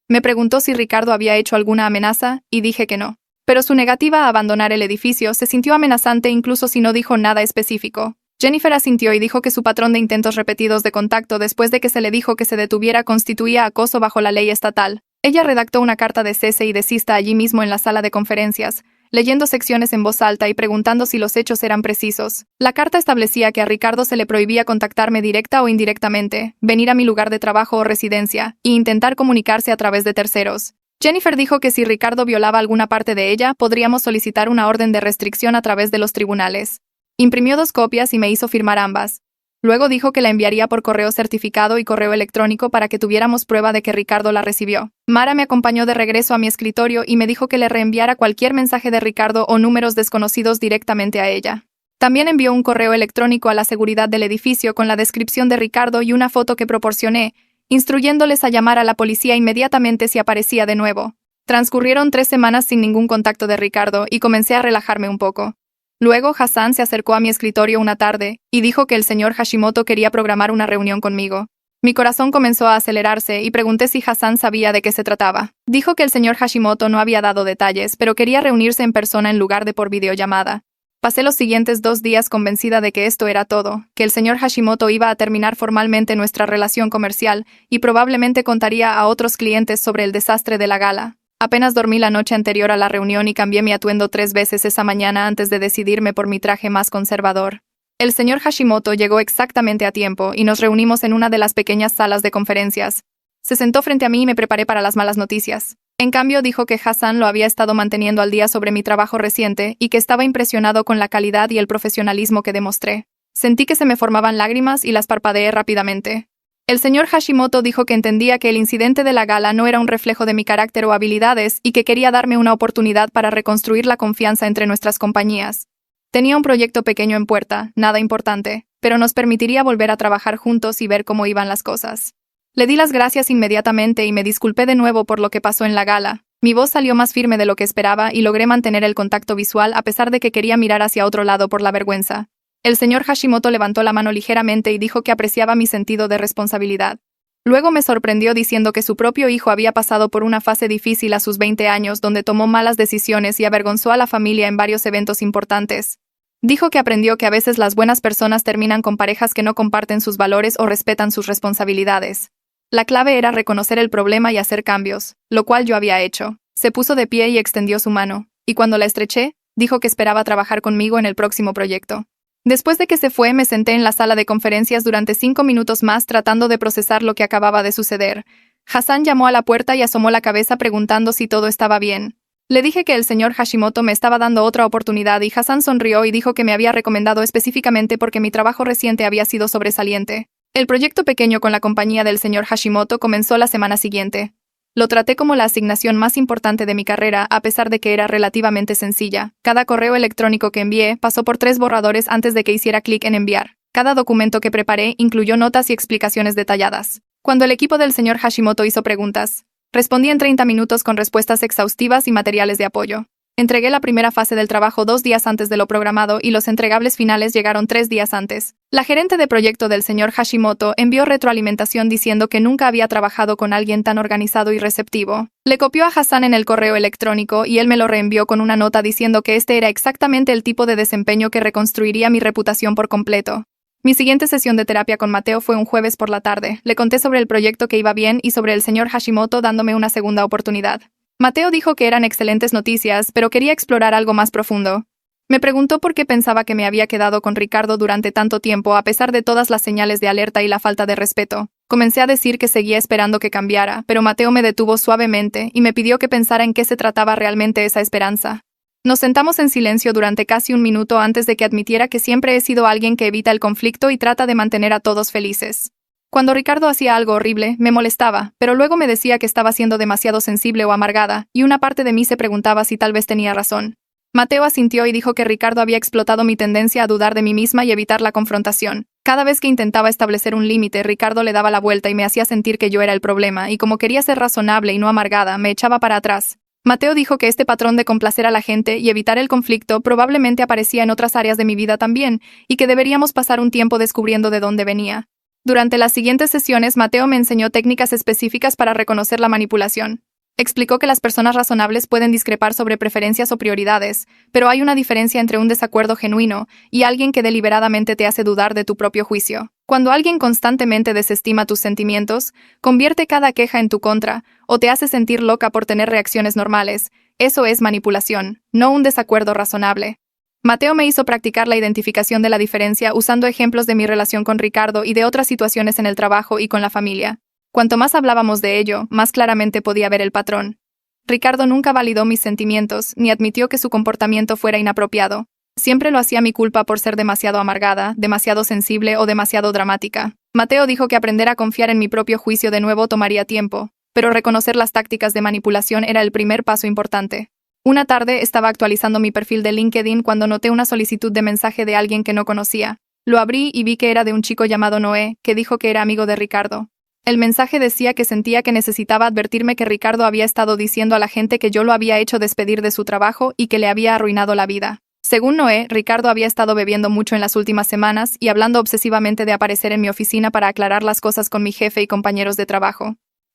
Me preguntó si Ricardo había hecho alguna amenaza, y dije que no. Pero su negativa a abandonar el edificio se sintió amenazante incluso si no dijo nada específico. Jennifer asintió y dijo que su patrón de intentos repetidos de contacto después de que se le dijo que se detuviera constituía acoso bajo la ley estatal. Ella redactó una carta de cese y desista allí mismo en la sala de conferencias, leyendo secciones en voz alta y preguntando si los hechos eran precisos. La carta establecía que a Ricardo se le prohibía contactarme directa o indirectamente, venir a mi lugar de trabajo o residencia, e intentar comunicarse a través de terceros. Jennifer dijo que si Ricardo violaba alguna parte de ella, podríamos solicitar una orden de restricción a través de los tribunales. Imprimió 2 copias y me hizo firmar ambas. Luego dijo que la enviaría por correo certificado y correo electrónico para que tuviéramos prueba de que Ricardo la recibió. Mara me acompañó de regreso a mi escritorio y me dijo que le reenviara cualquier mensaje de Ricardo o números desconocidos directamente a ella. También envió un correo electrónico a la seguridad del edificio con la descripción de Ricardo y una foto que proporcioné, instruyéndoles a llamar a la policía inmediatamente si aparecía de nuevo. Transcurrieron 3 semanas sin ningún contacto de Ricardo y comencé a relajarme un poco. Luego Hassan se acercó a mi escritorio una tarde y dijo que el señor Hashimoto quería programar una reunión conmigo. Mi corazón comenzó a acelerarse y pregunté si Hassan sabía de qué se trataba. Dijo que el señor Hashimoto no había dado detalles, pero quería reunirse en persona en lugar de por videollamada. Pasé los siguientes 2 días convencida de que esto era todo, que el señor Hashimoto iba a terminar formalmente nuestra relación comercial y probablemente contaría a otros clientes sobre el desastre de la gala. Apenas dormí la noche anterior a la reunión y cambié mi atuendo 3 veces esa mañana antes de decidirme por mi traje más conservador. El señor Hashimoto llegó exactamente a tiempo y nos reunimos en una de las pequeñas salas de conferencias. Se sentó frente a mí y me preparé para las malas noticias. En cambio, dijo que Hassan lo había estado manteniendo al día sobre mi trabajo reciente y que estaba impresionado con la calidad y el profesionalismo que demostré. Sentí que se me formaban lágrimas y las parpadeé rápidamente. El señor Hashimoto dijo que entendía que el incidente de la gala no era un reflejo de mi carácter o habilidades y que quería darme una oportunidad para reconstruir la confianza entre nuestras compañías. Tenía un proyecto pequeño en puerta, nada importante, pero nos permitiría volver a trabajar juntos y ver cómo iban las cosas. Le di las gracias inmediatamente y me disculpé de nuevo por lo que pasó en la gala. Mi voz salió más firme de lo que esperaba y logré mantener el contacto visual a pesar de que quería mirar hacia otro lado por la vergüenza. El señor Hashimoto levantó la mano ligeramente y dijo que apreciaba mi sentido de responsabilidad. Luego me sorprendió diciendo que su propio hijo había pasado por una fase difícil a sus 20 años donde tomó malas decisiones y avergonzó a la familia en varios eventos importantes. Dijo que aprendió que a veces las buenas personas terminan con parejas que no comparten sus valores o respetan sus responsabilidades. La clave era reconocer el problema y hacer cambios, lo cual yo había hecho. Se puso de pie y extendió su mano, y cuando la estreché, dijo que esperaba trabajar conmigo en el próximo proyecto. Después de que se fue, me senté en la sala de conferencias durante 5 minutos más tratando de procesar lo que acababa de suceder. Hassan llamó a la puerta y asomó la cabeza preguntando si todo estaba bien. Le dije que el señor Hashimoto me estaba dando otra oportunidad y Hassan sonrió y dijo que me había recomendado específicamente porque mi trabajo reciente había sido sobresaliente. El proyecto pequeño con la compañía del señor Hashimoto comenzó la semana siguiente. Lo traté como la asignación más importante de mi carrera, a pesar de que era relativamente sencilla. Cada correo electrónico que envié pasó por 3 borradores antes de que hiciera clic en enviar. Cada documento que preparé incluyó notas y explicaciones detalladas. Cuando el equipo del señor Hashimoto hizo preguntas, respondí en 30 minutos con respuestas exhaustivas y materiales de apoyo. Entregué la primera fase del trabajo 2 días antes de lo programado y los entregables finales llegaron 3 días antes. La gerente de proyecto del señor Hashimoto envió retroalimentación diciendo que nunca había trabajado con alguien tan organizado y receptivo. Le copió a Hassan en el correo electrónico y él me lo reenvió con una nota diciendo que este era exactamente el tipo de desempeño que reconstruiría mi reputación por completo. Mi siguiente sesión de terapia con Mateo fue un jueves por la tarde. Le conté sobre el proyecto que iba bien y sobre el señor Hashimoto dándome una segunda oportunidad. Mateo dijo que eran excelentes noticias, pero quería explorar algo más profundo. Me preguntó por qué pensaba que me había quedado con Ricardo durante tanto tiempo a pesar de todas las señales de alerta y la falta de respeto. Comencé a decir que seguía esperando que cambiara, pero Mateo me detuvo suavemente y me pidió que pensara en qué se trataba realmente esa esperanza. Nos sentamos en silencio durante casi 1 minuto antes de que admitiera que siempre he sido alguien que evita el conflicto y trata de mantener a todos felices. Cuando Ricardo hacía algo horrible, me molestaba, pero luego me decía que estaba siendo demasiado sensible o amargada, y una parte de mí se preguntaba si tal vez tenía razón. Mateo asintió y dijo que Ricardo había explotado mi tendencia a dudar de mí misma y evitar la confrontación. Cada vez que intentaba establecer un límite, Ricardo le daba la vuelta y me hacía sentir que yo era el problema, y como quería ser razonable y no amargada, me echaba para atrás. Mateo dijo que este patrón de complacer a la gente y evitar el conflicto probablemente aparecía en otras áreas de mi vida también, y que deberíamos pasar un tiempo descubriendo de dónde venía. Durante las siguientes sesiones, Mateo me enseñó técnicas específicas para reconocer la manipulación. Explicó que las personas razonables pueden discrepar sobre preferencias o prioridades, pero hay una diferencia entre un desacuerdo genuino y alguien que deliberadamente te hace dudar de tu propio juicio. Cuando alguien constantemente desestima tus sentimientos, convierte cada queja en tu contra, o te hace sentir loca por tener reacciones normales, eso es manipulación, no un desacuerdo razonable. Mateo me hizo practicar la identificación de la diferencia usando ejemplos de mi relación con Ricardo y de otras situaciones en el trabajo y con la familia. Cuanto más hablábamos de ello, más claramente podía ver el patrón. Ricardo nunca validó mis sentimientos, ni admitió que su comportamiento fuera inapropiado. Siempre lo hacía mi culpa por ser demasiado amargada, demasiado sensible o demasiado dramática. Mateo dijo que aprender a confiar en mi propio juicio de nuevo tomaría tiempo, pero reconocer las tácticas de manipulación era el primer paso importante. Una tarde estaba actualizando mi perfil de LinkedIn cuando noté una solicitud de mensaje de alguien que no conocía. Lo abrí y vi que era de un chico llamado Noé, que dijo que era amigo de Ricardo. El mensaje decía que sentía que necesitaba advertirme que Ricardo había estado diciendo a la gente que yo lo había hecho despedir de su trabajo y que le había arruinado la vida. Según Noé, Ricardo había estado bebiendo mucho en las últimas semanas y hablando obsesivamente de aparecer en mi oficina para aclarar las cosas con mi jefe y compañeros de trabajo.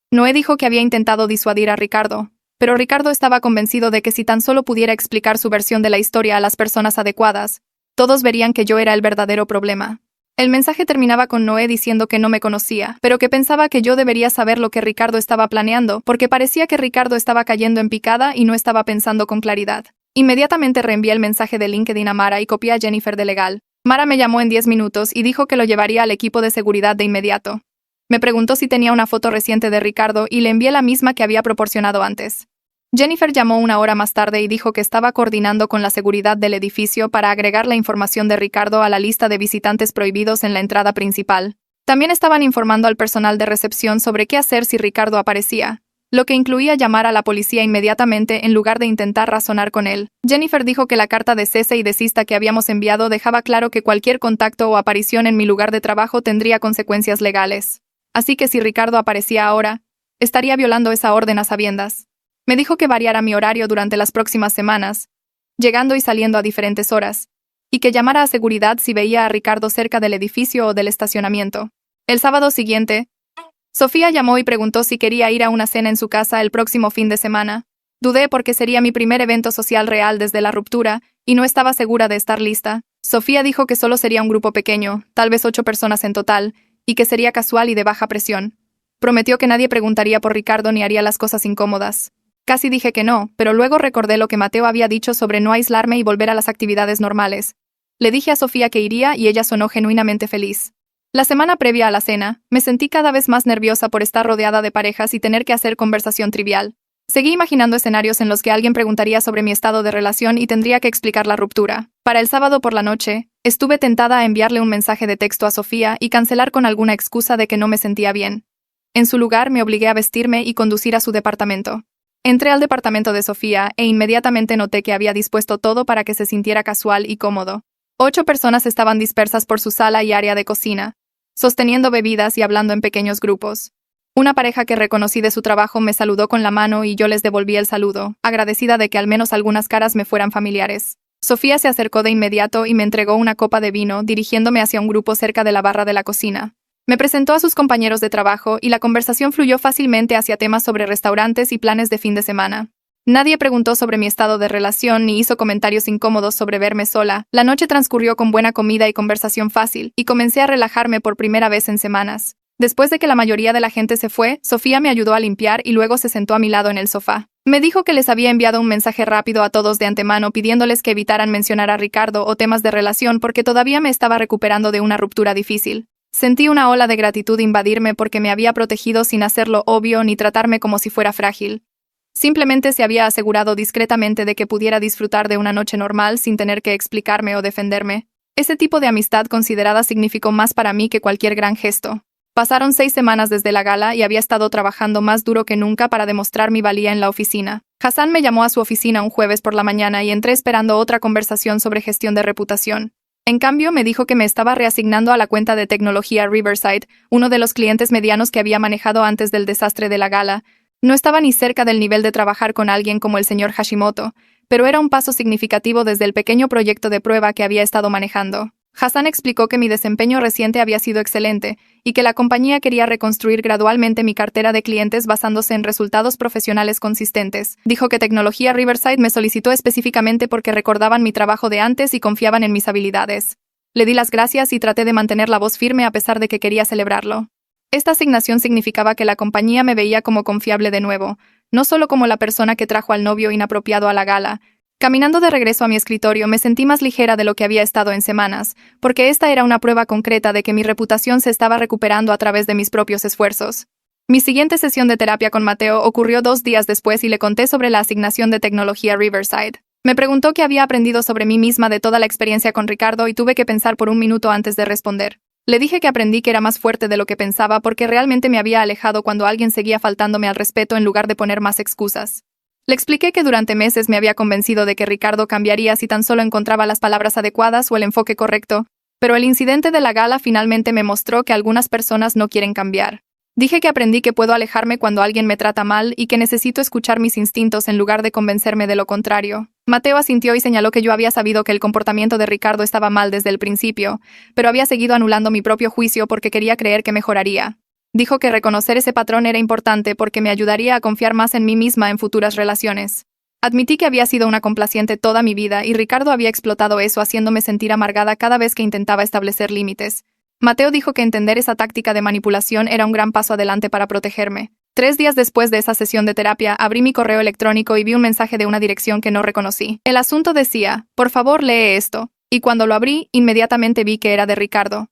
Noé dijo que había intentado disuadir a Ricardo, pero Ricardo estaba convencido de que si tan solo pudiera explicar su versión de la historia a las personas adecuadas, todos verían que yo era el verdadero problema. El mensaje terminaba con Noé diciendo que no me conocía, pero que pensaba que yo debería saber lo que Ricardo estaba planeando, porque parecía que Ricardo estaba cayendo en picada y no estaba pensando con claridad. Inmediatamente reenvié el mensaje de LinkedIn a Mara y copié a Jennifer de legal. Mara me llamó en 10 minutos y dijo que lo llevaría al equipo de seguridad de inmediato. Me preguntó si tenía una foto reciente de Ricardo y le envié la misma que había proporcionado antes. Jennifer llamó una hora más tarde y dijo que estaba coordinando con la seguridad del edificio para agregar la información de Ricardo a la lista de visitantes prohibidos en la entrada principal. También estaban informando al personal de recepción sobre qué hacer si Ricardo aparecía, lo que incluía llamar a la policía inmediatamente en lugar de intentar razonar con él. Jennifer dijo que la carta de cese y desista que habíamos enviado dejaba claro que cualquier contacto o aparición en mi lugar de trabajo tendría consecuencias legales. Así que si Ricardo aparecía ahora, estaría violando esa orden a sabiendas. Me dijo que variara mi horario durante las próximas semanas, llegando y saliendo a diferentes horas, y que llamara a seguridad si veía a Ricardo cerca del edificio o del estacionamiento. El sábado siguiente, Sofía llamó y preguntó si quería ir a una cena en su casa el próximo fin de semana. Dudé porque sería mi primer evento social real desde la ruptura, y no estaba segura de estar lista. Sofía dijo que solo sería un grupo pequeño, tal vez 8 personas en total, y que sería casual y de baja presión. Prometió que nadie preguntaría por Ricardo ni haría las cosas incómodas. Casi dije que no, pero luego recordé lo que Mateo había dicho sobre no aislarme y volver a las actividades normales. Le dije a Sofía que iría y ella sonó genuinamente feliz. La semana previa a la cena, me sentí cada vez más nerviosa por estar rodeada de parejas y tener que hacer conversación trivial. Seguí imaginando escenarios en los que alguien preguntaría sobre mi estado de relación y tendría que explicar la ruptura. Para el sábado por la noche, estuve tentada a enviarle un mensaje de texto a Sofía y cancelar con alguna excusa de que no me sentía bien. En su lugar, me obligué a vestirme y conducir a su departamento. Entré al departamento de Sofía e inmediatamente noté que había dispuesto todo para que se sintiera casual y cómodo. 8 personas estaban dispersas por su sala y área de cocina, sosteniendo bebidas y hablando en pequeños grupos. Una pareja que reconocí de su trabajo me saludó con la mano y yo les devolví el saludo, agradecida de que al menos algunas caras me fueran familiares. Sofía se acercó de inmediato y me entregó una copa de vino, dirigiéndome hacia un grupo cerca de la barra de la cocina. Me presentó a sus compañeros de trabajo y la conversación fluyó fácilmente hacia temas sobre restaurantes y planes de fin de semana. Nadie preguntó sobre mi estado de relación ni hizo comentarios incómodos sobre verme sola. La noche transcurrió con buena comida y conversación fácil, y comencé a relajarme por primera vez en semanas. Después de que la mayoría de la gente se fue, Sofía me ayudó a limpiar y luego se sentó a mi lado en el sofá. Me dijo que les había enviado un mensaje rápido a todos de antemano pidiéndoles que evitaran mencionar a Ricardo o temas de relación porque todavía me estaba recuperando de una ruptura difícil. Sentí una ola de gratitud invadirme porque me había protegido sin hacerlo obvio ni tratarme como si fuera frágil. Simplemente se había asegurado discretamente de que pudiera disfrutar de una noche normal sin tener que explicarme o defenderme. Ese tipo de amistad considerada significó más para mí que cualquier gran gesto. Pasaron 6 semanas desde la gala y había estado trabajando más duro que nunca para demostrar mi valía en la oficina. Hassan me llamó a su oficina un jueves por la mañana y entré esperando otra conversación sobre gestión de reputación. En cambio, me dijo que me estaba reasignando a la cuenta de tecnología Riverside, uno de los clientes medianos que había manejado antes del desastre de la gala. No estaba ni cerca del nivel de trabajar con alguien como el señor Hashimoto, pero era un paso significativo desde el pequeño proyecto de prueba que había estado manejando. Hassan explicó que mi desempeño reciente había sido excelente y que la compañía quería reconstruir gradualmente mi cartera de clientes basándose en resultados profesionales consistentes. Dijo que Tecnología Riverside me solicitó específicamente porque recordaban mi trabajo de antes y confiaban en mis habilidades. Le di las gracias y traté de mantener la voz firme a pesar de que quería celebrarlo. Esta asignación significaba que la compañía me veía como confiable de nuevo, no solo como la persona que trajo al novio inapropiado a la gala. Caminando de regreso a mi escritorio me sentí más ligera de lo que había estado en semanas, porque esta era una prueba concreta de que mi reputación se estaba recuperando a través de mis propios esfuerzos. Mi siguiente sesión de terapia con Mateo ocurrió 2 días después y le conté sobre la asignación de tecnología Riverside. Me preguntó qué había aprendido sobre mí misma de toda la experiencia con Ricardo y tuve que pensar por un minuto antes de responder. Le dije que aprendí que era más fuerte de lo que pensaba porque realmente me había alejado cuando alguien seguía faltándome al respeto en lugar de poner más excusas. Le expliqué que durante meses me había convencido de que Ricardo cambiaría si tan solo encontraba las palabras adecuadas o el enfoque correcto, pero el incidente de la gala finalmente me mostró que algunas personas no quieren cambiar. Dije que aprendí que puedo alejarme cuando alguien me trata mal y que necesito escuchar mis instintos en lugar de convencerme de lo contrario. Mateo asintió y señaló que yo había sabido que el comportamiento de Ricardo estaba mal desde el principio, pero había seguido anulando mi propio juicio porque quería creer que mejoraría. Dijo que reconocer ese patrón era importante porque me ayudaría a confiar más en mí misma en futuras relaciones. Admití que había sido una complaciente toda mi vida y Ricardo había explotado eso haciéndome sentir amargada cada vez que intentaba establecer límites. Mateo dijo que entender esa táctica de manipulación era un gran paso adelante para protegerme. 3 días después de esa sesión de terapia, abrí mi correo electrónico y vi un mensaje de una dirección que no reconocí. El asunto decía, por favor lee esto, y cuando lo abrí, inmediatamente vi que era de Ricardo.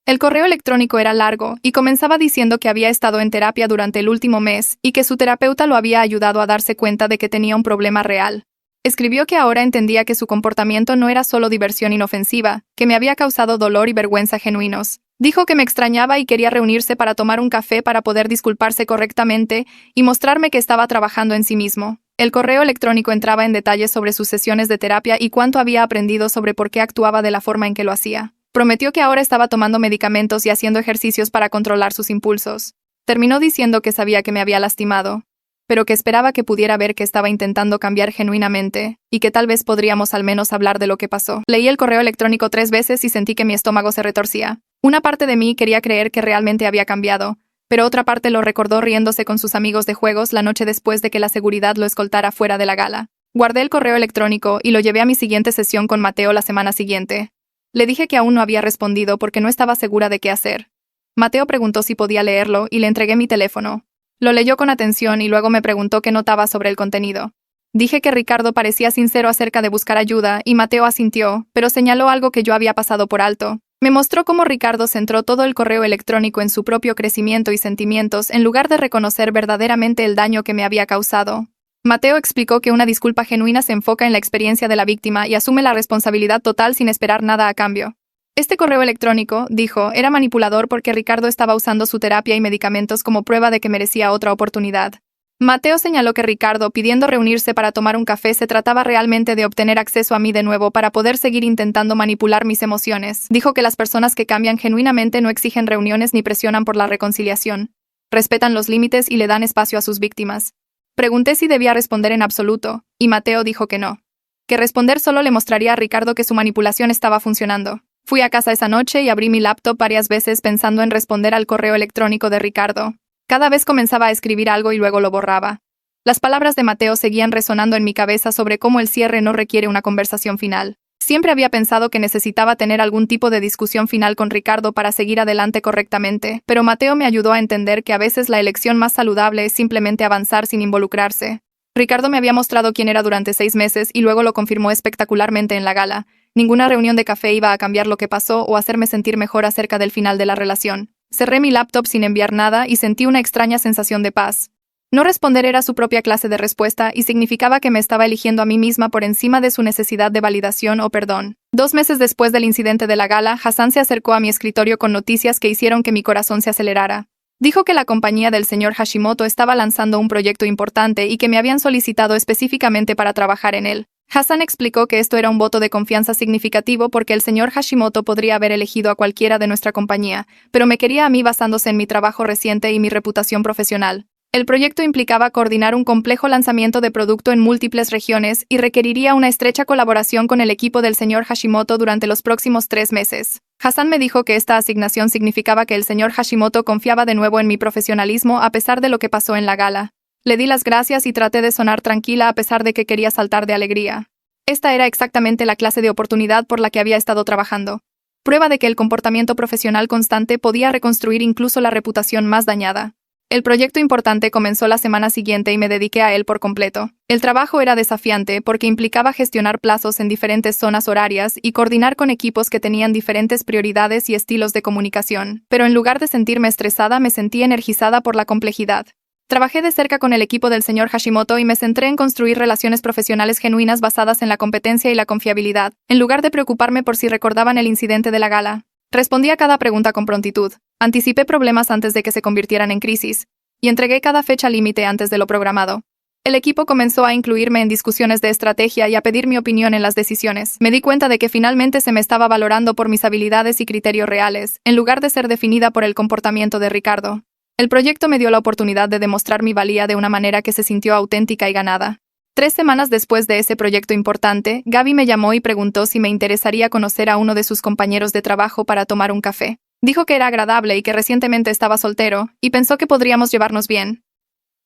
El correo electrónico era largo y comenzaba diciendo que había estado en terapia durante el último mes y que su terapeuta lo había ayudado a darse cuenta de que tenía un problema real. Escribió que ahora entendía que su comportamiento no era solo diversión inofensiva, que me había causado dolor y vergüenza genuinos. Dijo que me extrañaba y quería reunirse para tomar un café para poder disculparse correctamente y mostrarme que estaba trabajando en sí mismo. El correo electrónico entraba en detalles sobre sus sesiones de terapia y cuánto había aprendido sobre por qué actuaba de la forma en que lo hacía. Prometió que ahora estaba tomando medicamentos y haciendo ejercicios para controlar sus impulsos. Terminó diciendo que sabía que me había lastimado, pero que esperaba que pudiera ver que estaba intentando cambiar genuinamente, y que tal vez podríamos al menos hablar de lo que pasó. Leí el correo electrónico 3 veces y sentí que mi estómago se retorcía. Una parte de mí quería creer que realmente había cambiado, pero otra parte lo recordó riéndose con sus amigos de juegos la noche después de que la seguridad lo escoltara fuera de la gala. Guardé el correo electrónico y lo llevé a mi siguiente sesión con Mateo la semana siguiente. Le dije que aún no había respondido porque no estaba segura de qué hacer. Mateo preguntó si podía leerlo y le entregué mi teléfono. Lo leyó con atención y luego me preguntó qué notaba sobre el contenido. Dije que Ricardo parecía sincero acerca de buscar ayuda y Mateo asintió, pero señaló algo que yo había pasado por alto. Me mostró cómo Ricardo centró todo el correo electrónico en su propio crecimiento y sentimientos en lugar de reconocer verdaderamente el daño que me había causado. Mateo explicó que una disculpa genuina se enfoca en la experiencia de la víctima y asume la responsabilidad total sin esperar nada a cambio. Este correo electrónico, dijo, era manipulador porque Ricardo estaba usando su terapia y medicamentos como prueba de que merecía otra oportunidad. Mateo señaló que Ricardo, pidiendo reunirse para tomar un café, se trataba realmente de obtener acceso a mí de nuevo para poder seguir intentando manipular mis emociones. Dijo que las personas que cambian genuinamente no exigen reuniones ni presionan por la reconciliación. Respetan los límites y le dan espacio a sus víctimas. Pregunté si debía responder en absoluto, y Mateo dijo que no. Que responder solo le mostraría a Ricardo que su manipulación estaba funcionando. Fui a casa esa noche y abrí mi laptop varias veces pensando en responder al correo electrónico de Ricardo. Cada vez comenzaba a escribir algo y luego lo borraba. Las palabras de Mateo seguían resonando en mi cabeza sobre cómo el cierre no requiere una conversación final. Siempre había pensado que necesitaba tener algún tipo de discusión final con Ricardo para seguir adelante correctamente, pero Mateo me ayudó a entender que a veces la elección más saludable es simplemente avanzar sin involucrarse. Ricardo me había mostrado quién era durante 6 meses y luego lo confirmó espectacularmente en la gala. Ninguna reunión de café iba a cambiar lo que pasó o hacerme sentir mejor acerca del final de la relación. Cerré mi laptop sin enviar nada y sentí una extraña sensación de paz. No responder era su propia clase de respuesta y significaba que me estaba eligiendo a mí misma por encima de su necesidad de validación o perdón. 2 meses después del incidente de la gala, Hassan se acercó a mi escritorio con noticias que hicieron que mi corazón se acelerara. Dijo que la compañía del señor Hashimoto estaba lanzando un proyecto importante y que me habían solicitado específicamente para trabajar en él. Hassan explicó que esto era un voto de confianza significativo porque el señor Hashimoto podría haber elegido a cualquiera de nuestra compañía, pero me quería a mí basándose en mi trabajo reciente y mi reputación profesional. El proyecto implicaba coordinar un complejo lanzamiento de producto en múltiples regiones y requeriría una estrecha colaboración con el equipo del señor Hashimoto durante los próximos 3 meses. Hassan me dijo que esta asignación significaba que el señor Hashimoto confiaba de nuevo en mi profesionalismo a pesar de lo que pasó en la gala. Le di las gracias y traté de sonar tranquila a pesar de que quería saltar de alegría. Esta era exactamente la clase de oportunidad por la que había estado trabajando. Prueba de que el comportamiento profesional constante podía reconstruir incluso la reputación más dañada. El proyecto importante comenzó la semana siguiente y me dediqué a él por completo. El trabajo era desafiante porque implicaba gestionar plazos en diferentes zonas horarias y coordinar con equipos que tenían diferentes prioridades y estilos de comunicación. Pero en lugar de sentirme estresada, me sentí energizada por la complejidad. Trabajé de cerca con el equipo del señor Hashimoto y me centré en construir relaciones profesionales genuinas basadas en la competencia y la confiabilidad, en lugar de preocuparme por si recordaban el incidente de la gala. Respondí a cada pregunta con prontitud, anticipé problemas antes de que se convirtieran en crisis, y entregué cada fecha límite antes de lo programado. El equipo comenzó a incluirme en discusiones de estrategia y a pedir mi opinión en las decisiones. Me di cuenta de que finalmente se me estaba valorando por mis habilidades y criterios reales, en lugar de ser definida por el comportamiento de Ricardo. El proyecto me dio la oportunidad de demostrar mi valía de una manera que se sintió auténtica y ganada. 3 semanas después de ese proyecto importante, Gaby me llamó y preguntó si me interesaría conocer a uno de sus compañeros de trabajo para tomar un café. Dijo que era agradable y que recientemente estaba soltero, y pensó que podríamos llevarnos bien.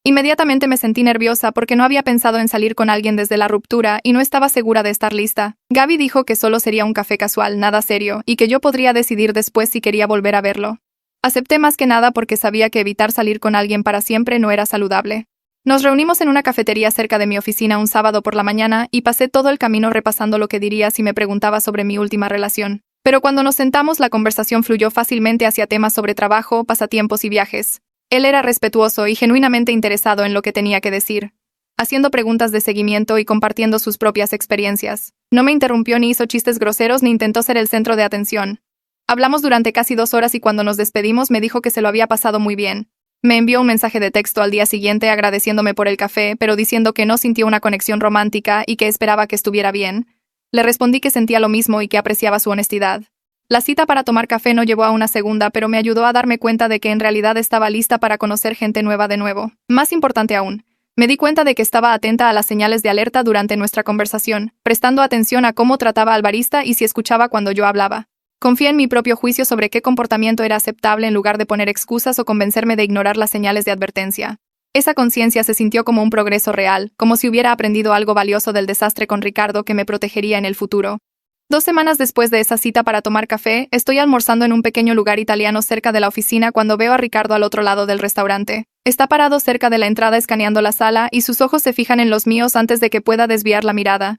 Inmediatamente me sentí nerviosa porque no había pensado en salir con alguien desde la ruptura y no estaba segura de estar lista. Gaby dijo que solo sería un café casual, nada serio, y que yo podría decidir después si quería volver a verlo. Acepté más que nada porque sabía que evitar salir con alguien para siempre no era saludable. Nos reunimos en una cafetería cerca de mi oficina un sábado por la mañana y pasé todo el camino repasando lo que diría si me preguntaba sobre mi última relación. Pero cuando nos sentamos, la conversación fluyó fácilmente hacia temas sobre trabajo, pasatiempos y viajes. Él era respetuoso y genuinamente interesado en lo que tenía que decir, haciendo preguntas de seguimiento y compartiendo sus propias experiencias. No me interrumpió ni hizo chistes groseros ni intentó ser el centro de atención. Hablamos durante casi 2 horas y cuando nos despedimos me dijo que se lo había pasado muy bien. Me envió un mensaje de texto al día siguiente agradeciéndome por el café, pero diciendo que no sintió una conexión romántica y que esperaba que estuviera bien. Le respondí que sentía lo mismo y que apreciaba su honestidad. La cita para tomar café no llevó a una segunda, pero me ayudó a darme cuenta de que en realidad estaba lista para conocer gente nueva de nuevo. Más importante aún, me di cuenta de que estaba atenta a las señales de alerta durante nuestra conversación, prestando atención a cómo trataba al barista y si escuchaba cuando yo hablaba. Confié en mi propio juicio sobre qué comportamiento era aceptable en lugar de poner excusas o convencerme de ignorar las señales de advertencia. Esa conciencia se sintió como un progreso real, como si hubiera aprendido algo valioso del desastre con Ricardo que me protegería en el futuro. 2 semanas después de esa cita para tomar café, estoy almorzando en un pequeño lugar italiano cerca de la oficina cuando veo a Ricardo al otro lado del restaurante. Está parado cerca de la entrada escaneando la sala y sus ojos se fijan en los míos antes de que pueda desviar la mirada.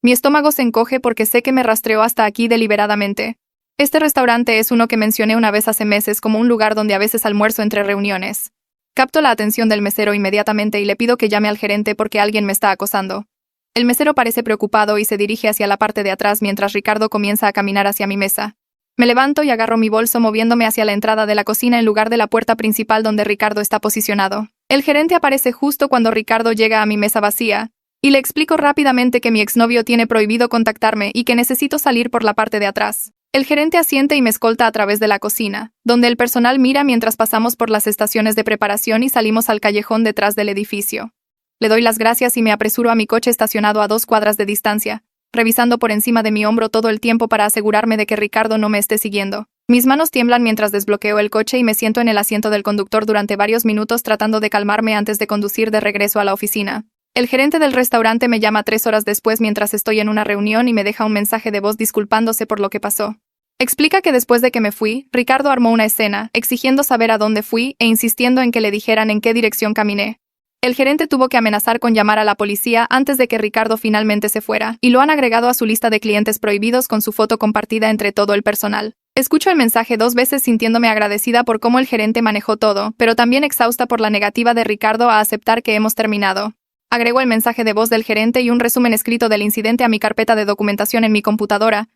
Mi estómago se encoge porque sé que me rastreó hasta aquí deliberadamente. Este restaurante es uno que mencioné una vez hace meses como un lugar donde a veces almuerzo entre reuniones. Capto la atención del mesero inmediatamente y le pido que llame al gerente porque alguien me está acosando. El mesero parece preocupado y se dirige hacia la parte de atrás mientras Ricardo comienza a caminar hacia mi mesa. Me levanto y agarro mi bolso moviéndome hacia la entrada de la cocina en lugar de la puerta principal donde Ricardo está posicionado. El gerente aparece justo cuando Ricardo llega a mi mesa vacía, y le explico rápidamente que mi exnovio tiene prohibido contactarme y que necesito salir por la parte de atrás. El gerente asiente y me escolta a través de la cocina, donde el personal mira mientras pasamos por las estaciones de preparación y salimos al callejón detrás del edificio. Le doy las gracias y me apresuro a mi coche estacionado a 2 cuadras de distancia, revisando por encima de mi hombro todo el tiempo para asegurarme de que Ricardo no me esté siguiendo. Mis manos tiemblan mientras desbloqueo el coche y me siento en el asiento del conductor durante varios minutos tratando de calmarme antes de conducir de regreso a la oficina. El gerente del restaurante me llama 3 horas después mientras estoy en una reunión y me deja un mensaje de voz disculpándose por lo que pasó. Explica que después de que me fui, Ricardo armó una escena, exigiendo saber a dónde fui e insistiendo en que le dijeran en qué dirección caminé. El gerente tuvo que amenazar con llamar a la policía antes de que Ricardo finalmente se fuera, y lo han agregado a su lista de clientes prohibidos con su foto compartida entre todo el personal. Escucho el mensaje 2 veces sintiéndome agradecida por cómo el gerente manejó todo, pero también exhausta por la negativa de Ricardo a aceptar que hemos terminado. Agrego el mensaje de voz del gerente y un resumen escrito del incidente a mi carpeta de documentación en mi computadora,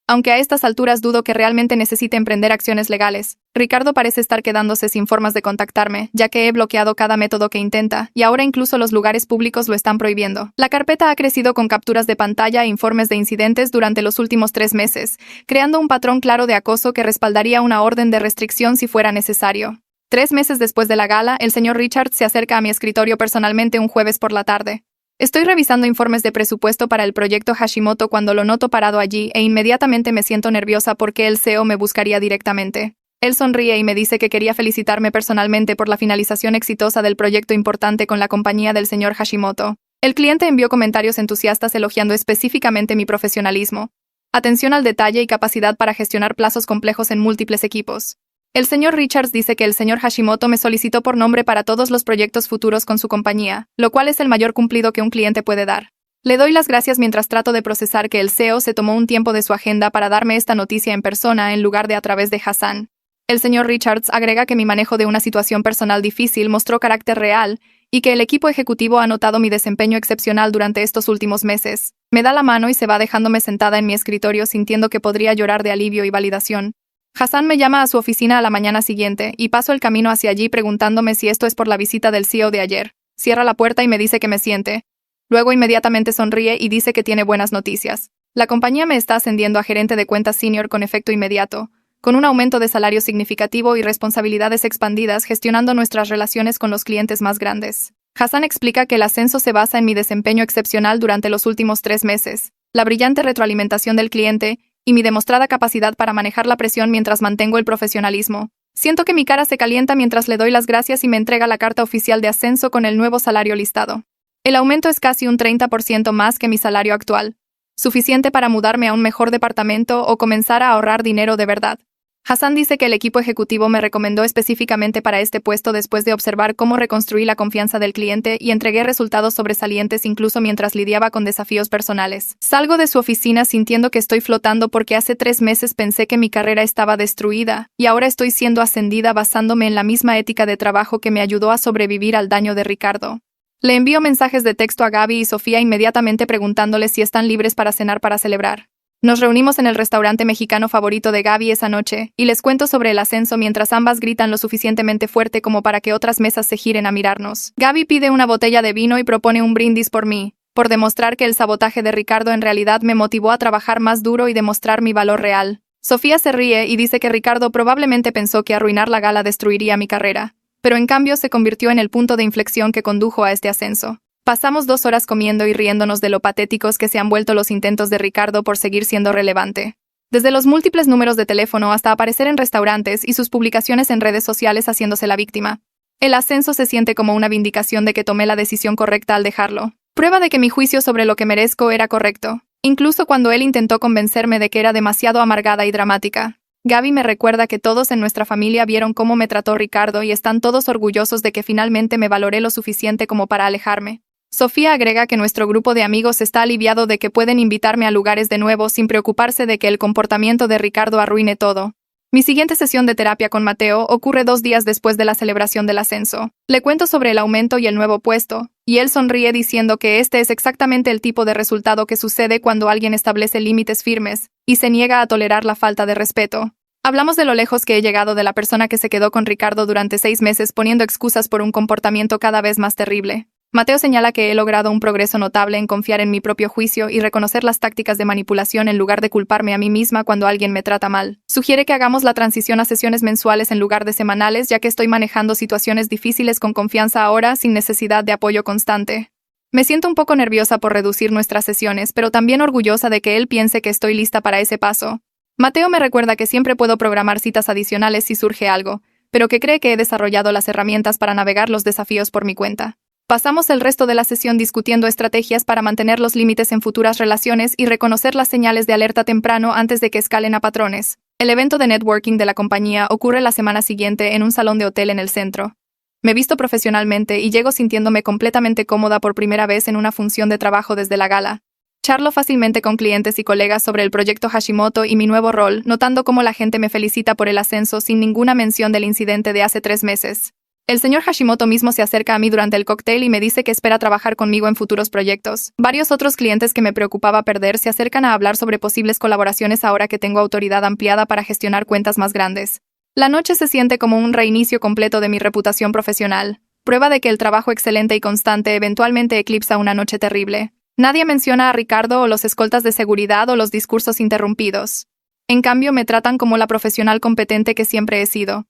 aunque a estas alturas dudo que realmente necesite emprender acciones legales. Ricardo parece estar quedándose sin formas de contactarme, ya que he bloqueado cada método que intenta, y ahora incluso los lugares públicos lo están prohibiendo. La carpeta ha crecido con capturas de pantalla e informes de incidentes durante los últimos 3 meses, creando un patrón claro de acoso que respaldaría una orden de restricción si fuera necesario. 3 meses después de la gala, el señor Richard se acerca a mi escritorio personalmente un jueves por la tarde. Estoy revisando informes de presupuesto para el proyecto Hashimoto cuando lo noto parado allí e inmediatamente me siento nerviosa porque el CEO me buscaría directamente. Él sonríe y me dice que quería felicitarme personalmente por la finalización exitosa del proyecto importante con la compañía del señor Hashimoto. El cliente envió comentarios entusiastas elogiando específicamente mi profesionalismo, atención al detalle y capacidad para gestionar plazos complejos en múltiples equipos. El señor Richards dice que el señor Hashimoto me solicitó por nombre para todos los proyectos futuros con su compañía, lo cual es el mayor cumplido que un cliente puede dar. Le doy las gracias mientras trato de procesar que el CEO se tomó un tiempo de su agenda para darme esta noticia en persona en lugar de a través de Hassan. El señor Richards agrega que mi manejo de una situación personal difícil mostró carácter real y que el equipo ejecutivo ha notado mi desempeño excepcional durante estos últimos meses. Me da la mano y se va dejándome sentada en mi escritorio sintiendo que podría llorar de alivio y validación. Hassan me llama a su oficina a la mañana siguiente y paso el camino hacia allí preguntándome si esto es por la visita del CEO de ayer. Cierra la puerta y me dice que me siente. Luego inmediatamente sonríe y dice que tiene buenas noticias. La compañía me está ascendiendo a gerente de cuentas senior con efecto inmediato, con un aumento de salario significativo y responsabilidades expandidas gestionando nuestras relaciones con los clientes más grandes. Hassan explica que el ascenso se basa en mi desempeño excepcional durante los últimos 3 meses, la brillante retroalimentación del cliente y mi demostrada capacidad para manejar la presión mientras mantengo el profesionalismo. Siento que mi cara se calienta mientras le doy las gracias y me entrega la carta oficial de ascenso con el nuevo salario listado. El aumento es casi un 30% más que mi salario actual, suficiente para mudarme a un mejor departamento o comenzar a ahorrar dinero de verdad. Hassan dice que el equipo ejecutivo me recomendó específicamente para este puesto después de observar cómo reconstruí la confianza del cliente y entregué resultados sobresalientes incluso mientras lidiaba con desafíos personales. Salgo de su oficina sintiendo que estoy flotando porque hace 3 meses pensé que mi carrera estaba destruida y ahora estoy siendo ascendida basándome en la misma ética de trabajo que me ayudó a sobrevivir al daño de Ricardo. Le envío mensajes de texto a Gaby y Sofía inmediatamente preguntándoles si están libres para cenar para celebrar. Nos reunimos en el restaurante mexicano favorito de Gaby esa noche, y les cuento sobre el ascenso mientras ambas gritan lo suficientemente fuerte como para que otras mesas se giren a mirarnos. Gaby pide una botella de vino y propone un brindis por mí, por demostrar que el sabotaje de Ricardo en realidad me motivó a trabajar más duro y demostrar mi valor real. Sofía se ríe y dice que Ricardo probablemente pensó que arruinar la gala destruiría mi carrera, pero en cambio se convirtió en el punto de inflexión que condujo a este ascenso. Pasamos 2 horas comiendo y riéndonos de lo patéticos que se han vuelto los intentos de Ricardo por seguir siendo relevante. Desde los múltiples números de teléfono hasta aparecer en restaurantes y sus publicaciones en redes sociales haciéndose la víctima. El ascenso se siente como una vindicación de que tomé la decisión correcta al dejarlo. Prueba de que mi juicio sobre lo que merezco era correcto, incluso cuando él intentó convencerme de que era demasiado amargada y dramática. Gaby me recuerda que todos en nuestra familia vieron cómo me trató Ricardo y están todos orgullosos de que finalmente me valoré lo suficiente como para alejarme. Sofía agrega que nuestro grupo de amigos está aliviado de que pueden invitarme a lugares de nuevo sin preocuparse de que el comportamiento de Ricardo arruine todo. Mi siguiente sesión de terapia con Mateo ocurre 2 días después de la celebración del ascenso. Le cuento sobre el aumento y el nuevo puesto, y él sonríe diciendo que este es exactamente el tipo de resultado que sucede cuando alguien establece límites firmes y se niega a tolerar la falta de respeto. Hablamos de lo lejos que he llegado de la persona que se quedó con Ricardo durante 6 meses poniendo excusas por un comportamiento cada vez más terrible. Mateo señala que he logrado un progreso notable en confiar en mi propio juicio y reconocer las tácticas de manipulación en lugar de culparme a mí misma cuando alguien me trata mal. Sugiere que hagamos la transición a sesiones mensuales en lugar de semanales, ya que estoy manejando situaciones difíciles con confianza ahora sin necesidad de apoyo constante. Me siento un poco nerviosa por reducir nuestras sesiones, pero también orgullosa de que él piense que estoy lista para ese paso. Mateo me recuerda que siempre puedo programar citas adicionales si surge algo, pero que cree que he desarrollado las herramientas para navegar los desafíos por mi cuenta. Pasamos el resto de la sesión discutiendo estrategias para mantener los límites en futuras relaciones y reconocer las señales de alerta temprano antes de que escalen a patrones. El evento de networking de la compañía ocurre la semana siguiente en un salón de hotel en el centro. Me visto profesionalmente y llego sintiéndome completamente cómoda por primera vez en una función de trabajo desde la gala. Charlo fácilmente con clientes y colegas sobre el proyecto Hashimoto y mi nuevo rol, notando cómo la gente me felicita por el ascenso sin ninguna mención del incidente de hace 3 meses. El señor Hashimoto mismo se acerca a mí durante el cóctel y me dice que espera trabajar conmigo en futuros proyectos. Varios otros clientes que me preocupaba perder se acercan a hablar sobre posibles colaboraciones ahora que tengo autoridad ampliada para gestionar cuentas más grandes. La noche se siente como un reinicio completo de mi reputación profesional, prueba de que el trabajo excelente y constante eventualmente eclipsa una noche terrible. Nadie menciona a Ricardo o los escoltas de seguridad o los discursos interrumpidos. En cambio, me tratan como la profesional competente que siempre he sido.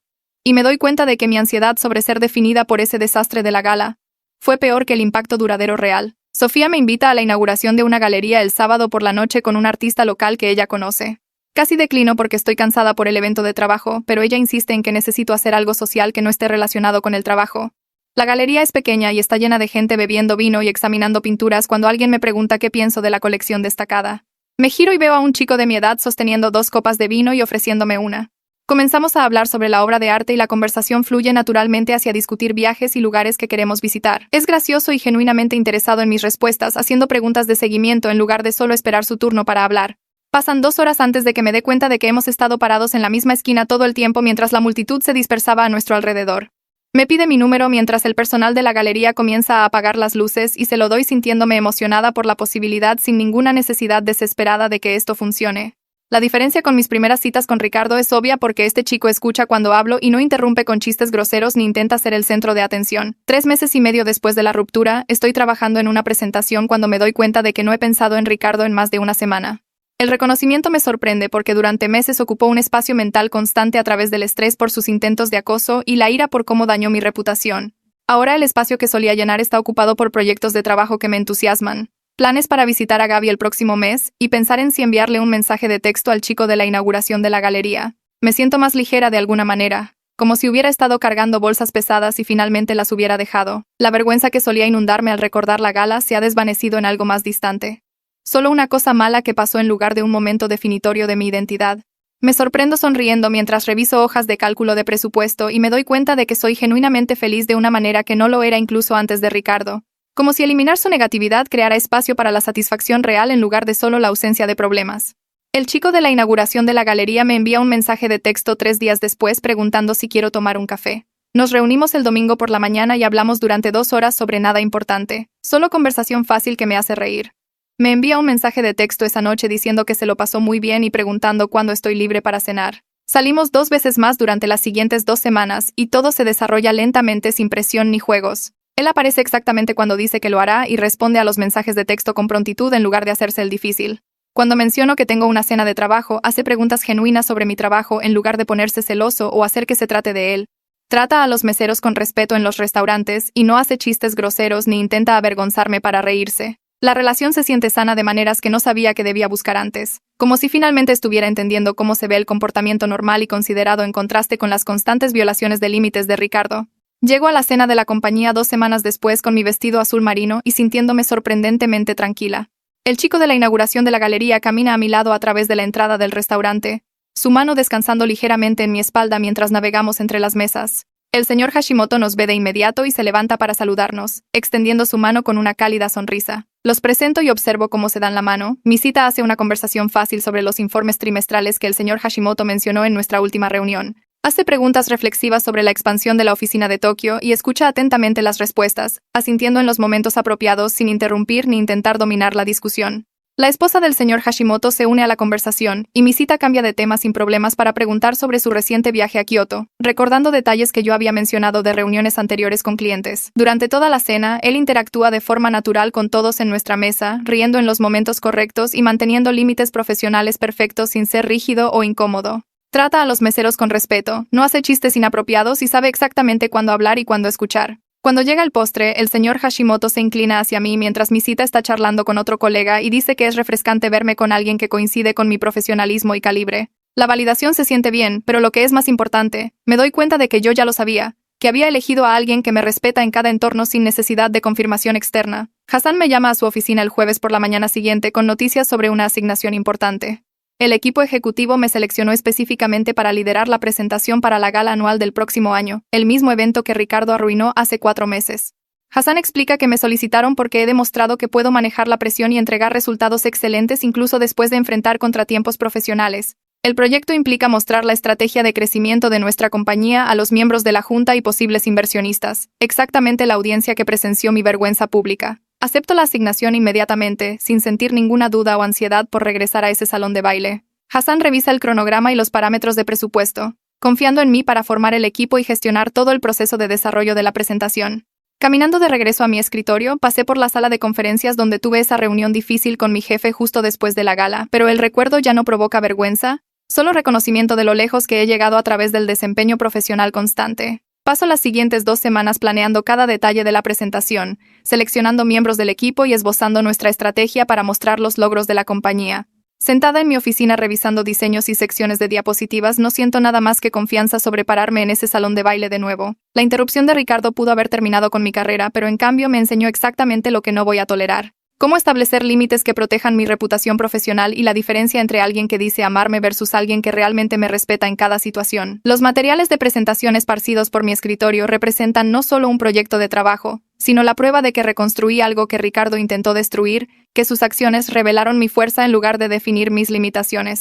Y me doy cuenta de que mi ansiedad sobre ser definida por ese desastre de la gala fue peor que el impacto duradero real. Sofía me invita a la inauguración de una galería el sábado por la noche con un artista local que ella conoce. Casi declino porque estoy cansada por el evento de trabajo, pero ella insiste en que necesito hacer algo social que no esté relacionado con el trabajo. La galería es pequeña y está llena de gente bebiendo vino y examinando pinturas cuando alguien me pregunta qué pienso de la colección destacada. Me giro y veo a un chico de mi edad sosteniendo 2 copas de vino y ofreciéndome una. Comenzamos a hablar sobre la obra de arte y la conversación fluye naturalmente hacia discutir viajes y lugares que queremos visitar. Es gracioso y genuinamente interesado en mis respuestas, haciendo preguntas de seguimiento en lugar de solo esperar su turno para hablar. Pasan 2 horas antes de que me dé cuenta de que hemos estado parados en la misma esquina todo el tiempo mientras la multitud se dispersaba a nuestro alrededor. Me pide mi número mientras el personal de la galería comienza a apagar las luces y se lo doy sintiéndome emocionada por la posibilidad sin ninguna necesidad desesperada de que esto funcione. La diferencia con mis primeras citas con Ricardo es obvia porque este chico escucha cuando hablo y no interrumpe con chistes groseros ni intenta ser el centro de atención. 3 meses y medio después de la ruptura, estoy trabajando en una presentación cuando me doy cuenta de que no he pensado en Ricardo en más de una semana. El reconocimiento me sorprende porque durante meses ocupó un espacio mental constante a través del estrés por sus intentos de acoso y la ira por cómo dañó mi reputación. Ahora el espacio que solía llenar está ocupado por proyectos de trabajo que me entusiasman. Planes para visitar a Gaby el próximo mes y pensar en si enviarle un mensaje de texto al chico de la inauguración de la galería. Me siento más ligera de alguna manera, como si hubiera estado cargando bolsas pesadas y finalmente las hubiera dejado. La vergüenza que solía inundarme al recordar la gala se ha desvanecido en algo más distante. Solo una cosa mala que pasó en lugar de un momento definitorio de mi identidad. Me sorprendo sonriendo mientras reviso hojas de cálculo de presupuesto y me doy cuenta de que soy genuinamente feliz de una manera que no lo era incluso antes de Ricardo. Como si eliminar su negatividad creara espacio para la satisfacción real en lugar de solo la ausencia de problemas. El chico de la inauguración de la galería me envía un mensaje de texto 3 días después preguntando si quiero tomar un café. Nos reunimos el domingo por la mañana y hablamos durante 2 horas sobre nada importante, solo conversación fácil que me hace reír. Me envía un mensaje de texto esa noche diciendo que se lo pasó muy bien y preguntando cuándo estoy libre para cenar. Salimos 2 veces más durante las siguientes 2 semanas y todo se desarrolla lentamente sin presión ni juegos. Él aparece exactamente cuando dice que lo hará y responde a los mensajes de texto con prontitud en lugar de hacerse el difícil. Cuando menciono que tengo una cena de trabajo, hace preguntas genuinas sobre mi trabajo en lugar de ponerse celoso o hacer que se trate de él. Trata a los meseros con respeto en los restaurantes y no hace chistes groseros ni intenta avergonzarme para reírse. La relación se siente sana de maneras que no sabía que debía buscar antes, como si finalmente estuviera entendiendo cómo se ve el comportamiento normal y considerado en contraste con las constantes violaciones de límites de Ricardo. Llego a la cena de la compañía 2 semanas después con mi vestido azul marino y sintiéndome sorprendentemente tranquila. El chico de la inauguración de la galería camina a mi lado a través de la entrada del restaurante, su mano descansando ligeramente en mi espalda mientras navegamos entre las mesas. El señor Hashimoto nos ve de inmediato y se levanta para saludarnos, extendiendo su mano con una cálida sonrisa. Los presento y observo cómo se dan la mano. Mi cita hace una conversación fácil sobre los informes trimestrales que el señor Hashimoto mencionó en nuestra última reunión. Hace preguntas reflexivas sobre la expansión de la oficina de Tokio y escucha atentamente las respuestas, asintiendo en los momentos apropiados sin interrumpir ni intentar dominar la discusión. La esposa del señor Hashimoto se une a la conversación, y mi cita cambia de tema sin problemas para preguntar sobre su reciente viaje a Kioto, recordando detalles que yo había mencionado de reuniones anteriores con clientes. Durante toda la cena, él interactúa de forma natural con todos en nuestra mesa, riendo en los momentos correctos y manteniendo límites profesionales perfectos sin ser rígido o incómodo. Trata a los meseros con respeto, no hace chistes inapropiados y sabe exactamente cuándo hablar y cuándo escuchar. Cuando llega el postre, el señor Hashimoto se inclina hacia mí mientras mi cita está charlando con otro colega y dice que es refrescante verme con alguien que coincide con mi profesionalismo y calibre. La validación se siente bien, pero lo que es más importante, me doy cuenta de que yo ya lo sabía, que había elegido a alguien que me respeta en cada entorno sin necesidad de confirmación externa. Hassan me llama a su oficina el jueves por la mañana siguiente con noticias sobre una asignación importante. El equipo ejecutivo me seleccionó específicamente para liderar la presentación para la gala anual del próximo año, el mismo evento que Ricardo arruinó hace 4 meses. Hassan explica que me solicitaron porque he demostrado que puedo manejar la presión y entregar resultados excelentes incluso después de enfrentar contratiempos profesionales. El proyecto implica mostrar la estrategia de crecimiento de nuestra compañía a los miembros de la junta y posibles inversionistas, exactamente la audiencia que presenció mi vergüenza pública. Acepto la asignación inmediatamente, sin sentir ninguna duda o ansiedad por regresar a ese salón de baile. Hassan revisa el cronograma y los parámetros de presupuesto, confiando en mí para formar el equipo y gestionar todo el proceso de desarrollo de la presentación. Caminando de regreso a mi escritorio, pasé por la sala de conferencias donde tuve esa reunión difícil con mi jefe justo después de la gala, pero el recuerdo ya no provoca vergüenza, solo reconocimiento de lo lejos que he llegado a través del desempeño profesional constante. Paso las siguientes 2 semanas planeando cada detalle de la presentación, seleccionando miembros del equipo y esbozando nuestra estrategia para mostrar los logros de la compañía. Sentada en mi oficina revisando diseños y secciones de diapositivas, no siento nada más que confianza sobre pararme en ese salón de baile de nuevo. La interrupción de Ricardo pudo haber terminado con mi carrera, pero en cambio me enseñó exactamente lo que no voy a tolerar. ¿Cómo establecer límites que protejan mi reputación profesional y la diferencia entre alguien que dice amarme versus alguien que realmente me respeta en cada situación? Los materiales de presentación esparcidos por mi escritorio representan no solo un proyecto de trabajo, sino la prueba de que reconstruí algo que Ricardo intentó destruir, que sus acciones revelaron mi fuerza en lugar de definir mis limitaciones.